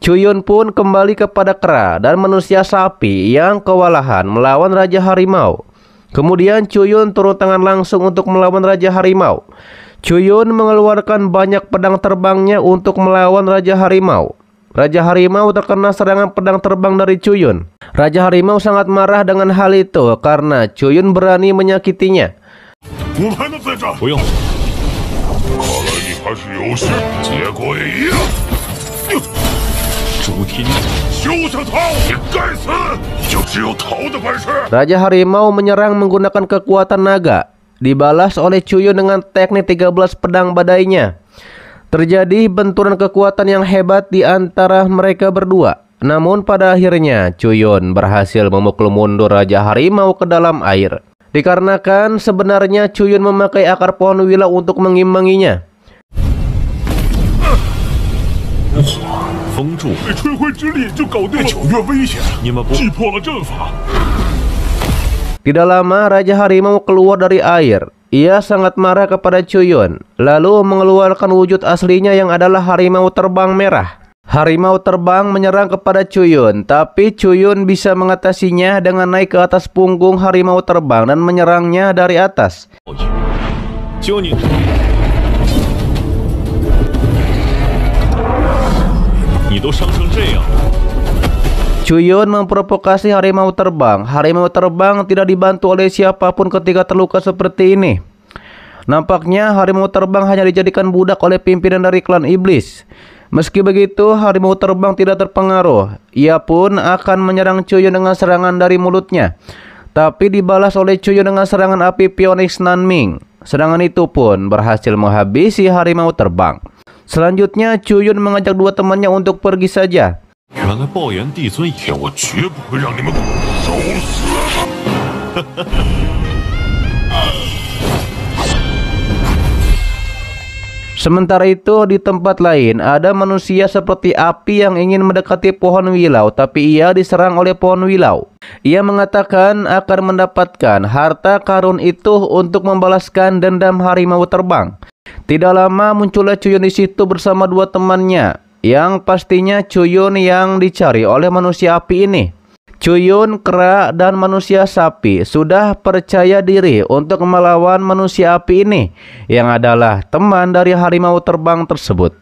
Chuyun pun kembali kepada kera dan manusia sapi yang kewalahan melawan Raja Harimau. Kemudian Chuyun turun tangan langsung untuk melawan Raja Harimau. Chuyun mengeluarkan banyak pedang terbangnya untuk melawan Raja Harimau. Raja Harimau terkena serangan pedang terbang dari Chuyun. Raja Harimau sangat marah dengan hal itu karena Chuyun berani menyakitinya. Raja Harimau menyerang menggunakan kekuatan naga. Dibalas oleh Chuyun dengan teknik 13 pedang badainya. Terjadi benturan kekuatan yang hebat di antara mereka berdua. Namun pada akhirnya Chuyun berhasil memukul mundur Raja Harimau ke dalam air. Dikarenakan sebenarnya Chuyun memakai akar pohon wilau untuk mengimbanginya. Tidak lama Raja Harimau keluar dari air. Ia sangat marah kepada Chuyun, lalu mengeluarkan wujud aslinya yang adalah harimau terbang merah. Harimau terbang menyerang kepada Chuyun, tapi Chuyun bisa mengatasinya dengan naik ke atas punggung harimau terbang dan menyerangnya dari atas. Chuyun memprovokasi harimau terbang. Harimau terbang tidak dibantu oleh siapapun ketika terluka seperti ini. Nampaknya harimau terbang hanya dijadikan budak oleh pimpinan dari klan iblis. Meski begitu, harimau terbang tidak terpengaruh. Ia pun akan menyerang Chuyun dengan serangan dari mulutnya, tapi dibalas oleh Chuyun dengan serangan api Phoenix Nanming. Serangan itu pun berhasil menghabisi harimau terbang. Selanjutnya, Chuyun mengajak dua temannya untuk pergi saja. Sementara itu, di tempat lain ada manusia seperti api yang ingin mendekati pohon wilau, tapi ia diserang oleh pohon wilau. Ia mengatakan akan mendapatkan harta karun itu untuk membalaskan dendam harimau terbang. Tidak lama muncullah Chuyun di situ bersama dua temannya, yang pastinya Chuyun yang dicari oleh manusia api ini. Chuyun, kera, dan manusia sapi sudah percaya diri untuk melawan manusia api ini, yang adalah teman dari harimau terbang tersebut.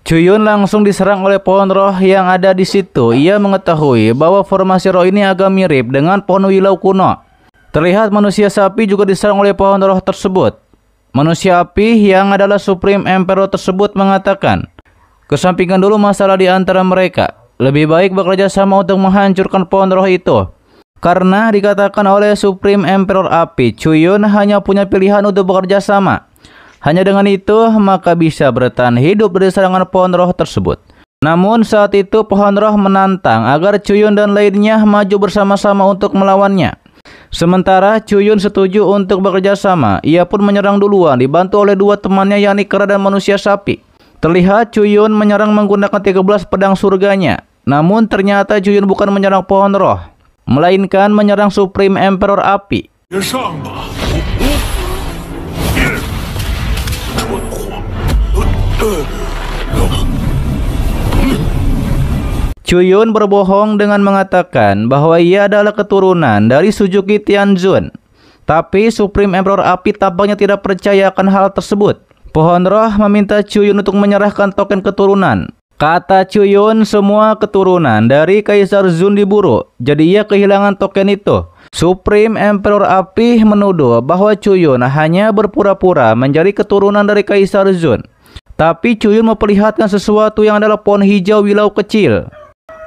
Chuyun langsung diserang oleh pohon roh yang ada di situ. Ia mengetahui bahwa formasi roh ini agak mirip dengan pohon wilau kuno. Terlihat manusia sapi juga diserang oleh pohon roh tersebut. Manusia api yang adalah Supreme Emperor tersebut mengatakan, kesampingkan dulu masalah di antara mereka. Lebih baik bekerja sama untuk menghancurkan pohon roh itu. Karena dikatakan oleh Supreme Emperor Api, Chuyun hanya punya pilihan untuk bekerja sama. Hanya dengan itu, maka bisa bertahan hidup dari serangan pohon roh tersebut. Namun saat itu pohon roh menantang agar Chuyun dan lainnya maju bersama-sama untuk melawannya. Sementara Chuyun setuju untuk bekerja sama, ia pun menyerang duluan dibantu oleh dua temannya yakni kera dan manusia sapi. Terlihat Chuyun menyerang menggunakan 13 pedang surganya. Namun ternyata Chuyun bukan menyerang pohon roh, melainkan menyerang Supreme Emperor Api. Chuyun berbohong dengan mengatakan bahwa ia adalah keturunan dari Suzuki Tianzun. Tapi Supreme Emperor Api tampaknya tidak percaya akan hal tersebut. Pohon roh meminta Chuyun untuk menyerahkan token keturunan. Kata Chuyun, semua keturunan dari Kaisar Zun diburu, jadi ia kehilangan token itu. Supreme Emperor Api menuduh bahwa Chuyun hanya berpura-pura menjadi keturunan dari Kaisar Zun. Tapi Chuyun memperlihatkan sesuatu yang adalah pohon hijau wilau kecil.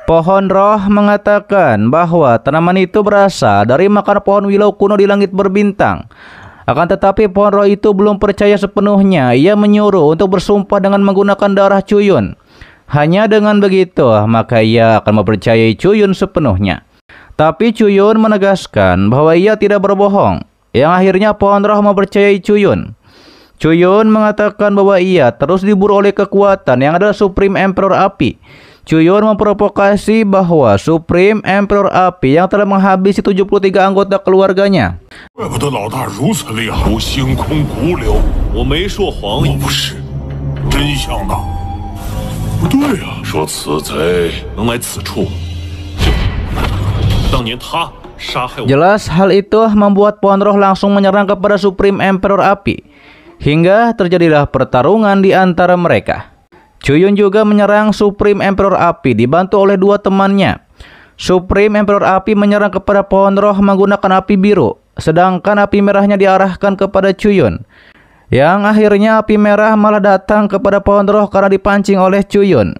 Pohon roh mengatakan bahwa tanaman itu berasal dari makan pohon wilau kuno di langit berbintang. Akan tetapi pohon roh itu belum percaya sepenuhnya. Ia menyuruh untuk bersumpah dengan menggunakan darah Chuyun. Hanya dengan begitu, maka ia akan mempercayai Chuyun sepenuhnya. Tapi Chuyun menegaskan bahwa ia tidak berbohong, yang akhirnya pohon roh mempercayai Chuyun. Chuyun mengatakan bahwa ia terus diburu oleh kekuatan yang adalah Supreme Emperor Api. Chuyun memprovokasi bahwa Supreme Emperor Api yang telah menghabisi 73 anggota keluarganya. Jelas hal itu membuat pohon roh langsung menyerang kepada Supreme Emperor Api, hingga terjadilah pertarungan di antara mereka. Chuyun juga menyerang Supreme Emperor Api dibantu oleh dua temannya. Supreme Emperor Api menyerang kepada pohon roh menggunakan api biru, sedangkan api merahnya diarahkan kepada Chuyun. Yang akhirnya api merah malah datang kepada pohon roh karena dipancing oleh Chuyun.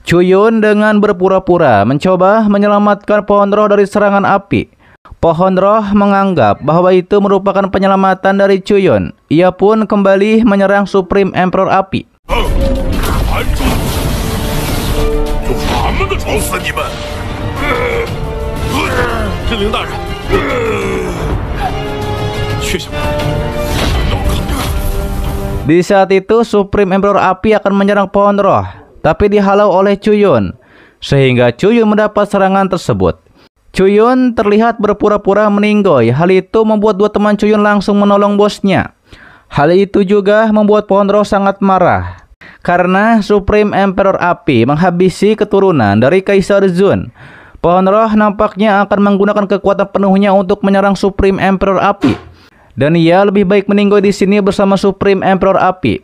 Chuyun dengan berpura-pura mencoba menyelamatkan pohon roh dari serangan api. Pohon roh menganggap bahwa itu merupakan penyelamatan dari Chuyun. Ia pun kembali menyerang Supreme Emperor Api. Di saat itu Supreme Emperor Api akan menyerang pohon roh, tapi dihalau oleh Chuyun, sehingga Chuyun mendapat serangan tersebut. Chuyun terlihat berpura-pura meninggoy. Hal itu membuat dua teman Chuyun langsung menolong bosnya. Hal itu juga membuat Pohon Roh sangat marah karena Supreme Emperor Api menghabisi keturunan dari Kaisar Zun. Pohon Roh nampaknya akan menggunakan kekuatan penuhnya untuk menyerang Supreme Emperor Api, dan ia lebih baik meninggal di sini bersama Supreme Emperor Api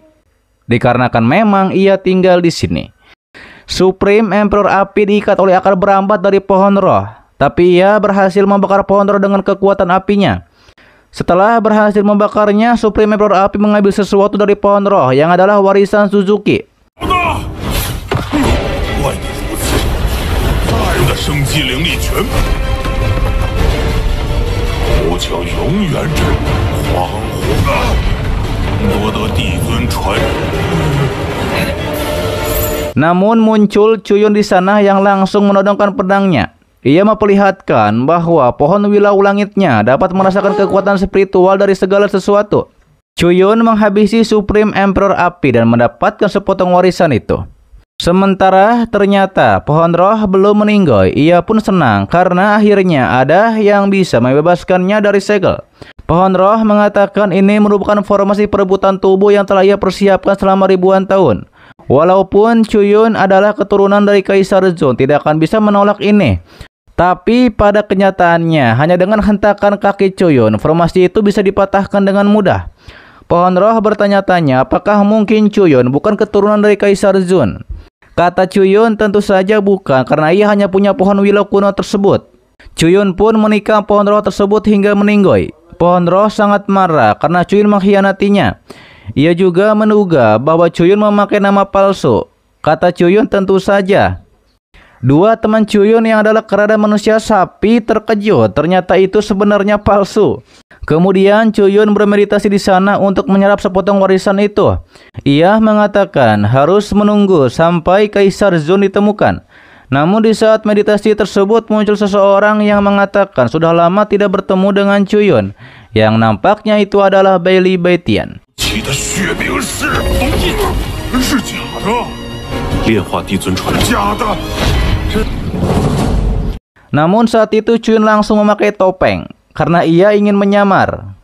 dikarenakan memang ia tinggal di sini. Supreme Emperor Api diikat oleh akar berambat dari Pohon Roh, tapi ia berhasil membakar Pohon Roh dengan kekuatan apinya. Setelah berhasil membakarnya, Supreme Emperor Api mengambil sesuatu dari Pohon Roh yang adalah warisan Suzuki. Namun muncul Chuyun di sana yang langsung menodongkan pedangnya. Ia memperlihatkan bahwa pohon wilau langitnya dapat merasakan kekuatan spiritual dari segala sesuatu. Chuyun menghabisi Supreme Emperor Api dan mendapatkan sepotong warisan itu. Sementara ternyata Pohon Roh belum meninggal. Ia pun senang karena akhirnya ada yang bisa membebaskannya dari segel. Pohon Roh mengatakan ini merupakan formasi perebutan tubuh yang telah ia persiapkan selama ribuan tahun. Walaupun Chuyun adalah keturunan dari Kaisar Zun, tidak akan bisa menolak ini. Tapi pada kenyataannya, hanya dengan hentakan kaki Chuyun, formasi itu bisa dipatahkan dengan mudah. Pohon Roh bertanya-tanya apakah mungkin Chuyun bukan keturunan dari Kaisar Zun. Kata Chuyun tentu saja bukan, karena ia hanya punya pohon wilau kuno tersebut. Chuyun pun menikam Pohon Roh tersebut hingga meninggoy. Pohon Roh sangat marah karena Chuyun mengkhianatinya. Ia juga menduga bahwa Chuyun memakai nama palsu. Kata Chuyun tentu saja. Dua teman Chuyun yang adalah kerada manusia sapi terkejut, ternyata itu sebenarnya palsu. Kemudian Chuyun bermeditasi di sana untuk menyerap sepotong warisan itu. Ia mengatakan harus menunggu sampai Kaisar Zun ditemukan. Namun di saat meditasi tersebut muncul seseorang yang mengatakan sudah lama tidak bertemu dengan Chuyun, yang nampaknya itu adalah Bailey Baitian. Namun saat itu Chuyun langsung memakai topeng karena ia ingin menyamar.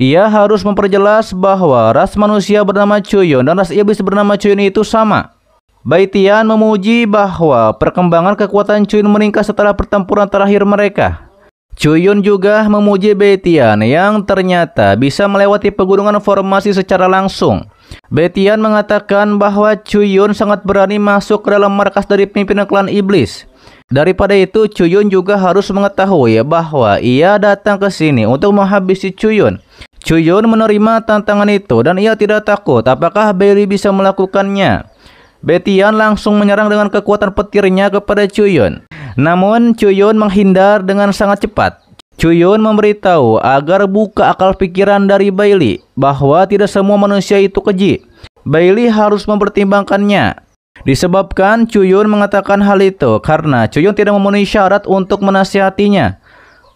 Ia harus memperjelas bahwa ras manusia bernama Chuyun dan ras iblis bernama Chuyun itu sama. Baitian memuji bahwa perkembangan kekuatan Chuyun meningkat setelah pertempuran terakhir mereka. Chuyun juga memuji Baitian yang ternyata bisa melewati pegunungan formasi secara langsung. Baitian mengatakan bahwa Chuyun sangat berani masuk ke dalam markas dari pimpinan klan iblis. Daripada itu, Chuyun juga harus mengetahui bahwa ia datang ke sini untuk menghabisi Chuyun. Chuyun menerima tantangan itu dan ia tidak takut apakah Bailey bisa melakukannya. Baitian langsung menyerang dengan kekuatan petirnya kepada Chuyun. Namun Chuyun menghindar dengan sangat cepat. Chuyun memberitahu agar buka akal pikiran dari Bailey bahwa tidak semua manusia itu keji. Bailey harus mempertimbangkannya. Disebabkan Chuyun mengatakan hal itu karena Chuyun tidak memenuhi syarat untuk menasihatinya.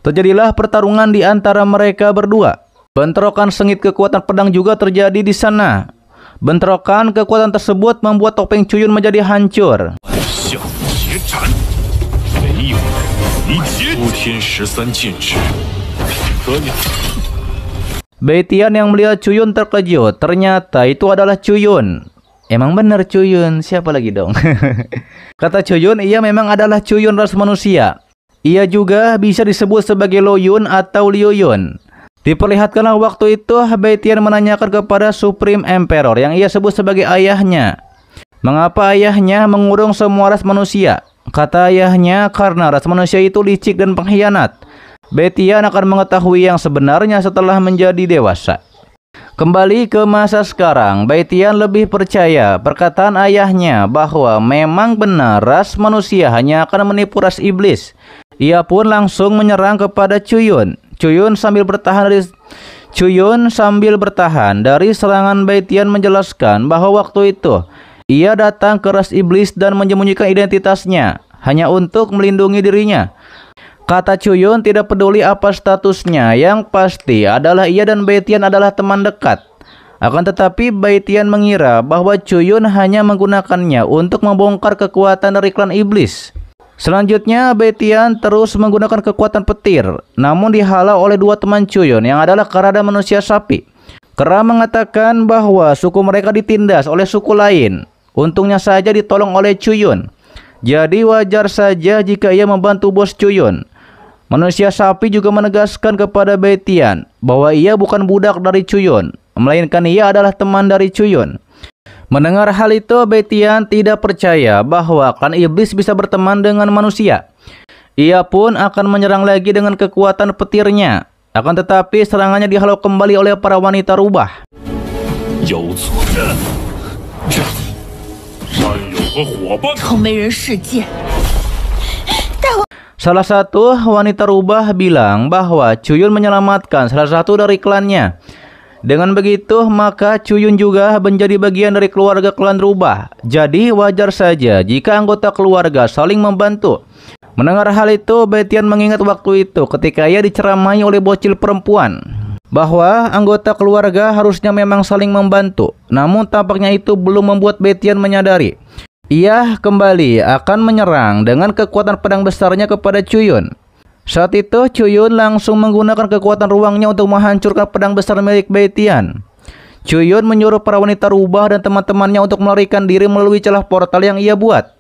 Terjadilah pertarungan di antara mereka berdua. Bentrokan sengit kekuatan pedang juga terjadi di sana. Bentrokan kekuatan tersebut membuat topeng Chuyun menjadi hancur. Baitian yang melihat Chuyun terkejut. Ternyata itu adalah Chuyun. Emang benar Chuyun, siapa lagi dong? Kata Chuyun, ia memang adalah Chuyun ras manusia. Ia juga bisa disebut sebagai Lo Yun atau Liu Yun. Diperlihatkanlah waktu itu Baitian menanyakan kepada Supreme Emperor yang ia sebut sebagai ayahnya. Mengapa ayahnya mengurung semua ras manusia? Kata ayahnya, karena ras manusia itu licik dan pengkhianat. Baitian akan mengetahui yang sebenarnya setelah menjadi dewasa. Kembali ke masa sekarang, Baitian lebih percaya perkataan ayahnya bahwa memang benar ras manusia hanya akan menipu ras iblis. Ia pun langsung menyerang kepada Chuyun. Chuyun sambil bertahan dari serangan Baitian menjelaskan bahwa waktu itu ia datang ke ras iblis dan menyembunyikan identitasnya hanya untuk melindungi dirinya. Kata Chuyun tidak peduli apa statusnya, yang pasti adalah ia dan Baitian adalah teman dekat. Akan tetapi Baitian mengira bahwa Chuyun hanya menggunakannya untuk membongkar kekuatan dari klan iblis. Selanjutnya Baitian terus menggunakan kekuatan petir, namun dihalau oleh dua teman Chuyun yang adalah kerada manusia sapi. Kera mengatakan bahwa suku mereka ditindas oleh suku lain. Untungnya saja ditolong oleh Chuyun. Jadi wajar saja jika ia membantu bos Chuyun. Manusia sapi juga menegaskan kepada Betian bahwa ia bukan budak dari Chuyun, melainkan ia adalah teman dari Chuyun. Mendengar hal itu, Betian tidak percaya bahwa klan iblis bisa berteman dengan manusia. Ia pun akan menyerang lagi dengan kekuatan petirnya. Akan tetapi serangannya dihalau kembali oleh para wanita rubah. Salah satu wanita rubah bilang bahwa Chuyun menyelamatkan salah satu dari klannya. Dengan begitu, maka Chuyun juga menjadi bagian dari keluarga klan rubah. Jadi wajar saja jika anggota keluarga saling membantu. Mendengar hal itu, Betian mengingat waktu itu ketika ia diceramai oleh bocil perempuan bahwa anggota keluarga harusnya memang saling membantu. Namun tampaknya itu belum membuat Betian menyadari. Ia kembali akan menyerang dengan kekuatan pedang besarnya kepada Chuyun. Saat itu Chuyun langsung menggunakan kekuatan ruangnya untuk menghancurkan pedang besar milik Betian. Chuyun menyuruh para wanita rubah dan teman-temannya untuk melarikan diri melalui celah portal yang ia buat.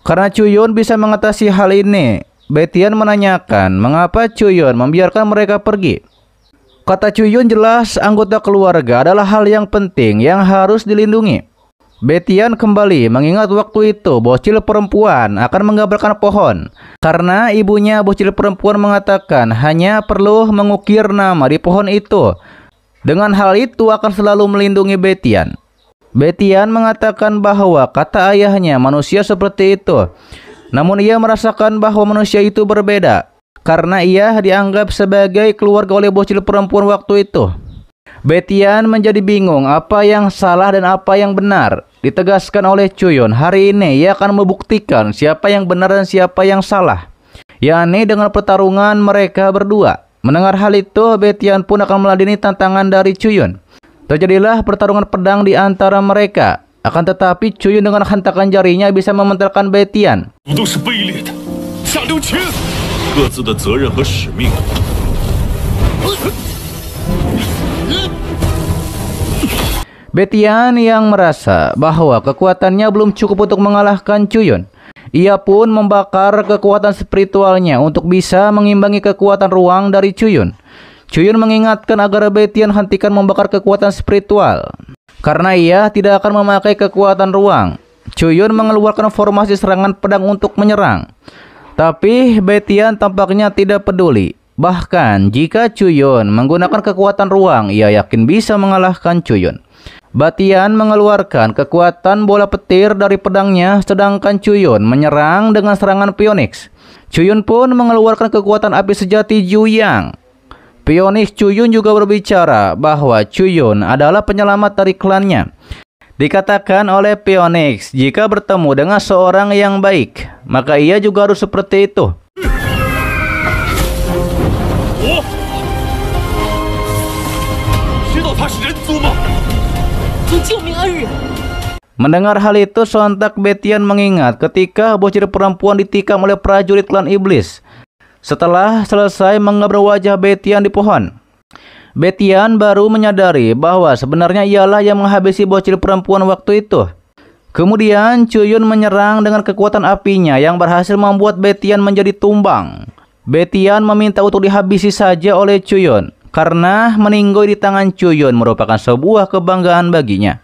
Karena Chuyun bisa mengatasi hal ini, Betian menanyakan mengapa Chuyun membiarkan mereka pergi. Kata Chuyun, jelas anggota keluarga adalah hal yang penting yang harus dilindungi. Betian kembali mengingat waktu itu bocil perempuan akan menggambarkan pohon. Karena ibunya bocil perempuan mengatakan hanya perlu mengukir nama di pohon itu. Dengan hal itu akan selalu melindungi Betian. Betian mengatakan bahwa kata ayahnya manusia seperti itu. Namun ia merasakan bahwa manusia itu berbeda. Karena ia dianggap sebagai keluarga oleh bocil perempuan waktu itu. Betian menjadi bingung apa yang salah dan apa yang benar. Ditegaskan oleh Chuyun, hari ini ia akan membuktikan siapa yang benar dan siapa yang salah, yakni dengan pertarungan mereka berdua. Mendengar hal itu, Betian pun akan meladeni tantangan dari Chuyun. Terjadilah pertarungan pedang di antara mereka. Akan tetapi Chuyun dengan hentakan jarinya bisa mementalkan Betian. Betian yang merasa bahwa kekuatannya belum cukup untuk mengalahkan Chuyun. Ia pun membakar kekuatan spiritualnya untuk bisa mengimbangi kekuatan ruang dari Chuyun. Chuyun mengingatkan agar Betian hentikan membakar kekuatan spiritual, karena ia tidak akan memakai kekuatan ruang. Chuyun mengeluarkan formasi serangan pedang untuk menyerang. Tapi Betian tampaknya tidak peduli. Bahkan jika Chuyun menggunakan kekuatan ruang, ia yakin bisa mengalahkan Chuyun. Betian mengeluarkan kekuatan bola petir dari pedangnya, sedangkan Chuyun menyerang dengan serangan Phoenix. Chuyun pun mengeluarkan kekuatan api sejati Juyang. Phoenix Chuyun juga berbicara bahwa Chuyun adalah penyelamat dari klannya. Dikatakan oleh Phoenix, jika bertemu dengan seorang yang baik, maka ia juga harus seperti itu. Mendengar hal itu, sontak Betian mengingat ketika bocil perempuan ditikam oleh prajurit klan iblis. Setelah selesai menggambar wajah Betian di pohon, Betian baru menyadari bahwa sebenarnya ialah yang menghabisi bocil perempuan waktu itu. Kemudian Chuyun menyerang dengan kekuatan apinya yang berhasil membuat Betian menjadi tumbang. Betian meminta untuk dihabisi saja oleh Chuyun, karena meninggoy di tangan Chuyun merupakan sebuah kebanggaan baginya.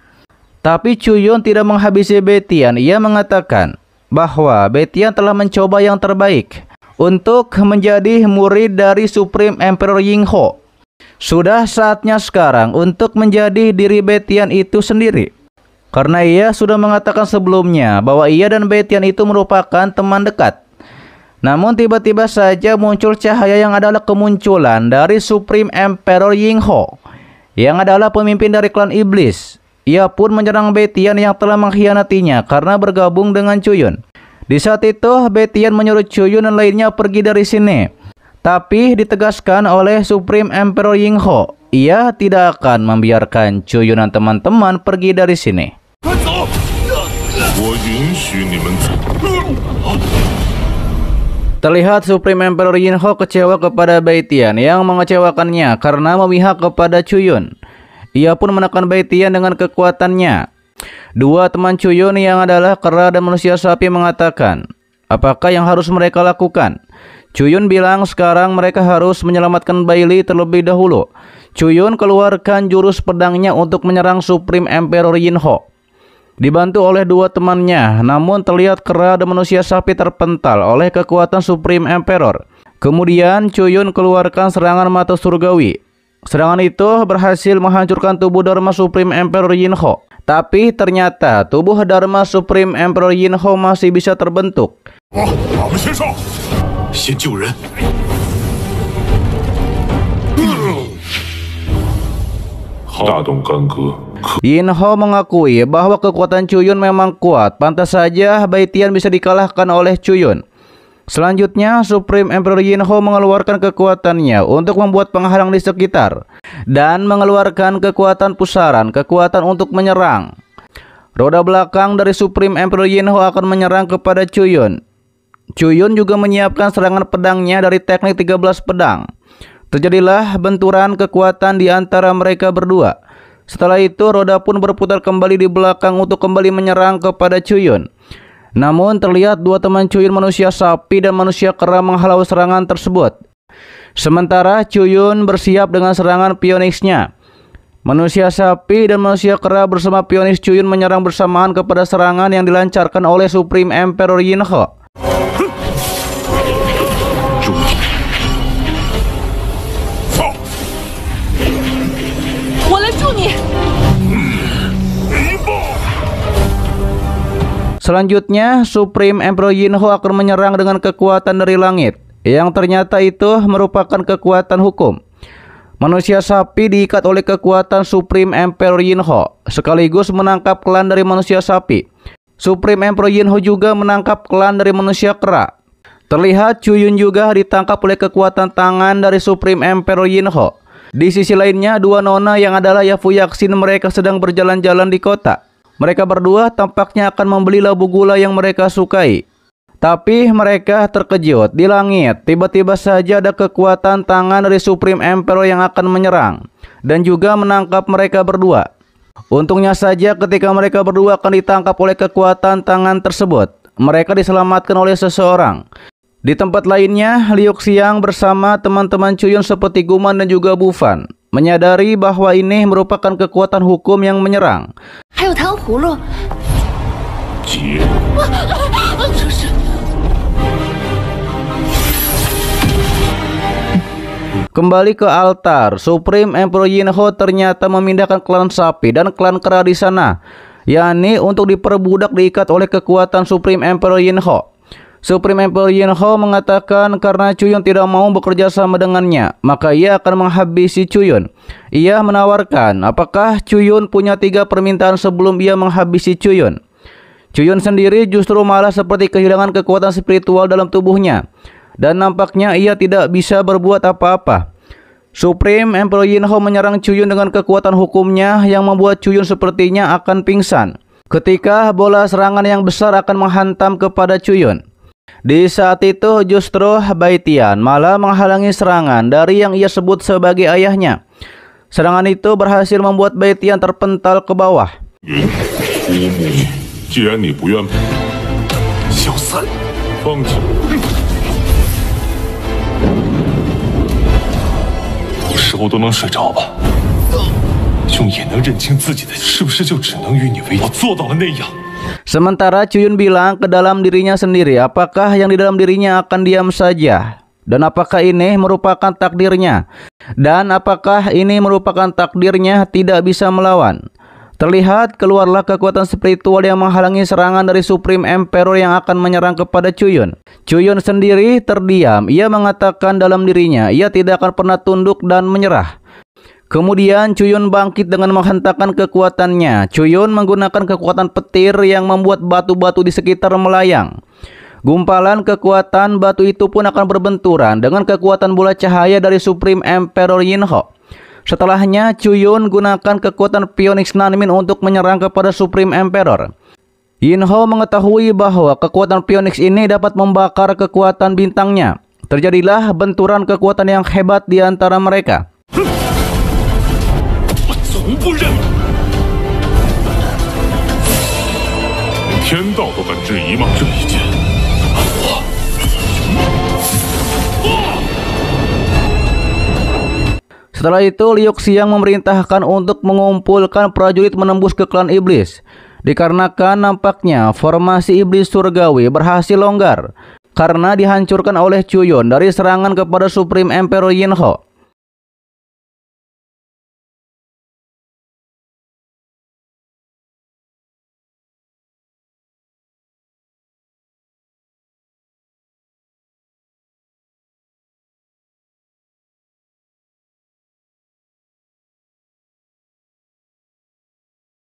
Tapi Chuyun tidak menghabisi Betian. Ia mengatakan bahwa Betian telah mencoba yang terbaik untuk menjadi murid dari Supreme Emperor Yingho. Sudah saatnya sekarang untuk menjadi diri Betian itu sendiri. Karena ia sudah mengatakan sebelumnya bahwa ia dan Betian itu merupakan teman dekat. Namun tiba-tiba saja muncul cahaya yang adalah kemunculan dari Supreme Emperor Yingho, yang adalah pemimpin dari klan iblis. Ia pun menyerang Betian yang telah mengkhianatinya karena bergabung dengan Chuyun. Di saat itu, Betian menyuruh Chuyun dan lainnya pergi dari sini. Tapi ditegaskan oleh Supreme Emperor Yingho, ia tidak akan membiarkan Chuyun dan teman-teman pergi dari sini. Terlihat Supreme Emperor Yingho kecewa kepada Betian yang mengecewakannya karena memihak kepada Chuyun. Ia pun menekan Bai Tian dengan kekuatannya. Dua teman Chuyun yang adalah kera dan manusia sapi mengatakan, apakah yang harus mereka lakukan? Chuyun bilang sekarang mereka harus menyelamatkan Bai Li terlebih dahulu. Chuyun keluarkan jurus pedangnya untuk menyerang Supreme Emperor Yin Ho. Dibantu oleh dua temannya, namun terlihat kera dan manusia sapi terpental oleh kekuatan Supreme Emperor. Kemudian Chuyun keluarkan serangan mata surgawi. Serangan itu berhasil menghancurkan tubuh Dharma Supreme Emperor Yin Ho. Tapi ternyata tubuh Dharma Supreme Emperor Yin Ho masih bisa terbentuk. Yin Ho mengakui bahwa kekuatan Chuyun memang kuat. Pantas saja Bai Tian bisa dikalahkan oleh Chuyun. Selanjutnya, Supreme Emperor Yin Ho mengeluarkan kekuatannya untuk membuat penghalang di sekitar dan mengeluarkan kekuatan pusaran, kekuatan untuk menyerang. Roda belakang dari Supreme Emperor Yin Ho akan menyerang kepada Chuyun. Chuyun juga menyiapkan serangan pedangnya dari teknik 13 pedang. Terjadilah benturan kekuatan di antara mereka berdua. Setelah itu, roda pun berputar kembali di belakang untuk kembali menyerang kepada Chuyun. Namun terlihat dua teman Chuyun manusia sapi dan manusia kera menghalau serangan tersebut. Sementara Chuyun bersiap dengan serangan Phoenix-nya. Manusia sapi dan manusia kera bersama Phoenix Chuyun menyerang bersamaan kepada serangan yang dilancarkan oleh Supreme Emperor Yin Ho. Selanjutnya, Supreme Emperor Yin Ho akan menyerang dengan kekuatan dari langit, yang ternyata itu merupakan kekuatan hukum. Manusia sapi diikat oleh kekuatan Supreme Emperor Yin Ho, sekaligus menangkap klan dari manusia sapi. Supreme Emperor Yin Ho juga menangkap klan dari manusia kera. Terlihat Chuyun juga ditangkap oleh kekuatan tangan dari Supreme Emperor Yin Ho. Di sisi lainnya, dua nona yang adalah Yafu Yaksin mereka sedang berjalan-jalan di kota. Mereka berdua tampaknya akan membeli labu gula yang mereka sukai. Tapi mereka terkejut. Di langit, tiba-tiba saja ada kekuatan tangan dari Supreme Emperor yang akan menyerang. Dan juga menangkap mereka berdua. Untungnya saja ketika mereka berdua akan ditangkap oleh kekuatan tangan tersebut, mereka diselamatkan oleh seseorang. Di tempat lainnya, Liu Xiang bersama teman-teman Chuyun seperti Guman dan juga Bufan menyadari bahwa ini merupakan kekuatan hukum yang menyerang. Kembali ke altar, Supreme Emperor Yin Ho ternyata memindahkan klan sapi dan klan kera di sana, yakni untuk diperbudak diikat oleh kekuatan Supreme Emperor Yin Ho. Supreme Emperor Yin Ho mengatakan karena Chuyun tidak mau bekerja sama dengannya, maka ia akan menghabisi Chuyun. Ia menawarkan apakah Chuyun punya 3 permintaan sebelum ia menghabisi Chuyun. Chuyun sendiri justru malah seperti kehilangan kekuatan spiritual dalam tubuhnya, dan nampaknya ia tidak bisa berbuat apa-apa. Supreme Emperor Yin Ho menyerang Chuyun dengan kekuatan hukumnya yang membuat Chuyun sepertinya akan pingsan ketika bola serangan yang besar akan menghantam kepada Chuyun. Di saat itu justru Bai Tian malah menghalangi serangan dari yang ia sebut sebagai ayahnya. Serangan itu berhasil membuat Bai Tian terpental ke bawah. Sementara Chuyun bilang ke dalam dirinya sendiri, apakah yang di dalam dirinya akan diam saja? Dan apakah ini merupakan takdirnya? Dan apakah ini merupakan takdirnya tidak bisa melawan? Terlihat keluarlah kekuatan spiritual yang menghalangi serangan dari Supreme Emperor yang akan menyerang kepada Chuyun. Chuyun sendiri terdiam. Ia mengatakan dalam dirinya, ia tidak akan pernah tunduk dan menyerah. Kemudian Chuyun bangkit dengan menghentakkan kekuatannya. Chuyun menggunakan kekuatan petir yang membuat batu-batu di sekitar melayang. Gumpalan kekuatan batu itu pun akan berbenturan dengan kekuatan bola cahaya dari Supreme Emperor Yin Ho. Setelahnya Chuyun gunakan kekuatan Phoenix Nanmin untuk menyerang kepada Supreme Emperor. Yin Ho mengetahui bahwa kekuatan Phoenix ini dapat membakar kekuatan bintangnya. Terjadilah benturan kekuatan yang hebat di antara mereka. 从不认了。连天道都敢质疑吗？这一剑，Setelah itu Liu Xiang memerintahkan untuk mengumpulkan prajurit menembus ke klan iblis. Dikarenakan nampaknya formasi iblis surgawi berhasil longgar karena dihancurkan oleh Chu Yun dari serangan kepada Supreme Emperor Yin Ho.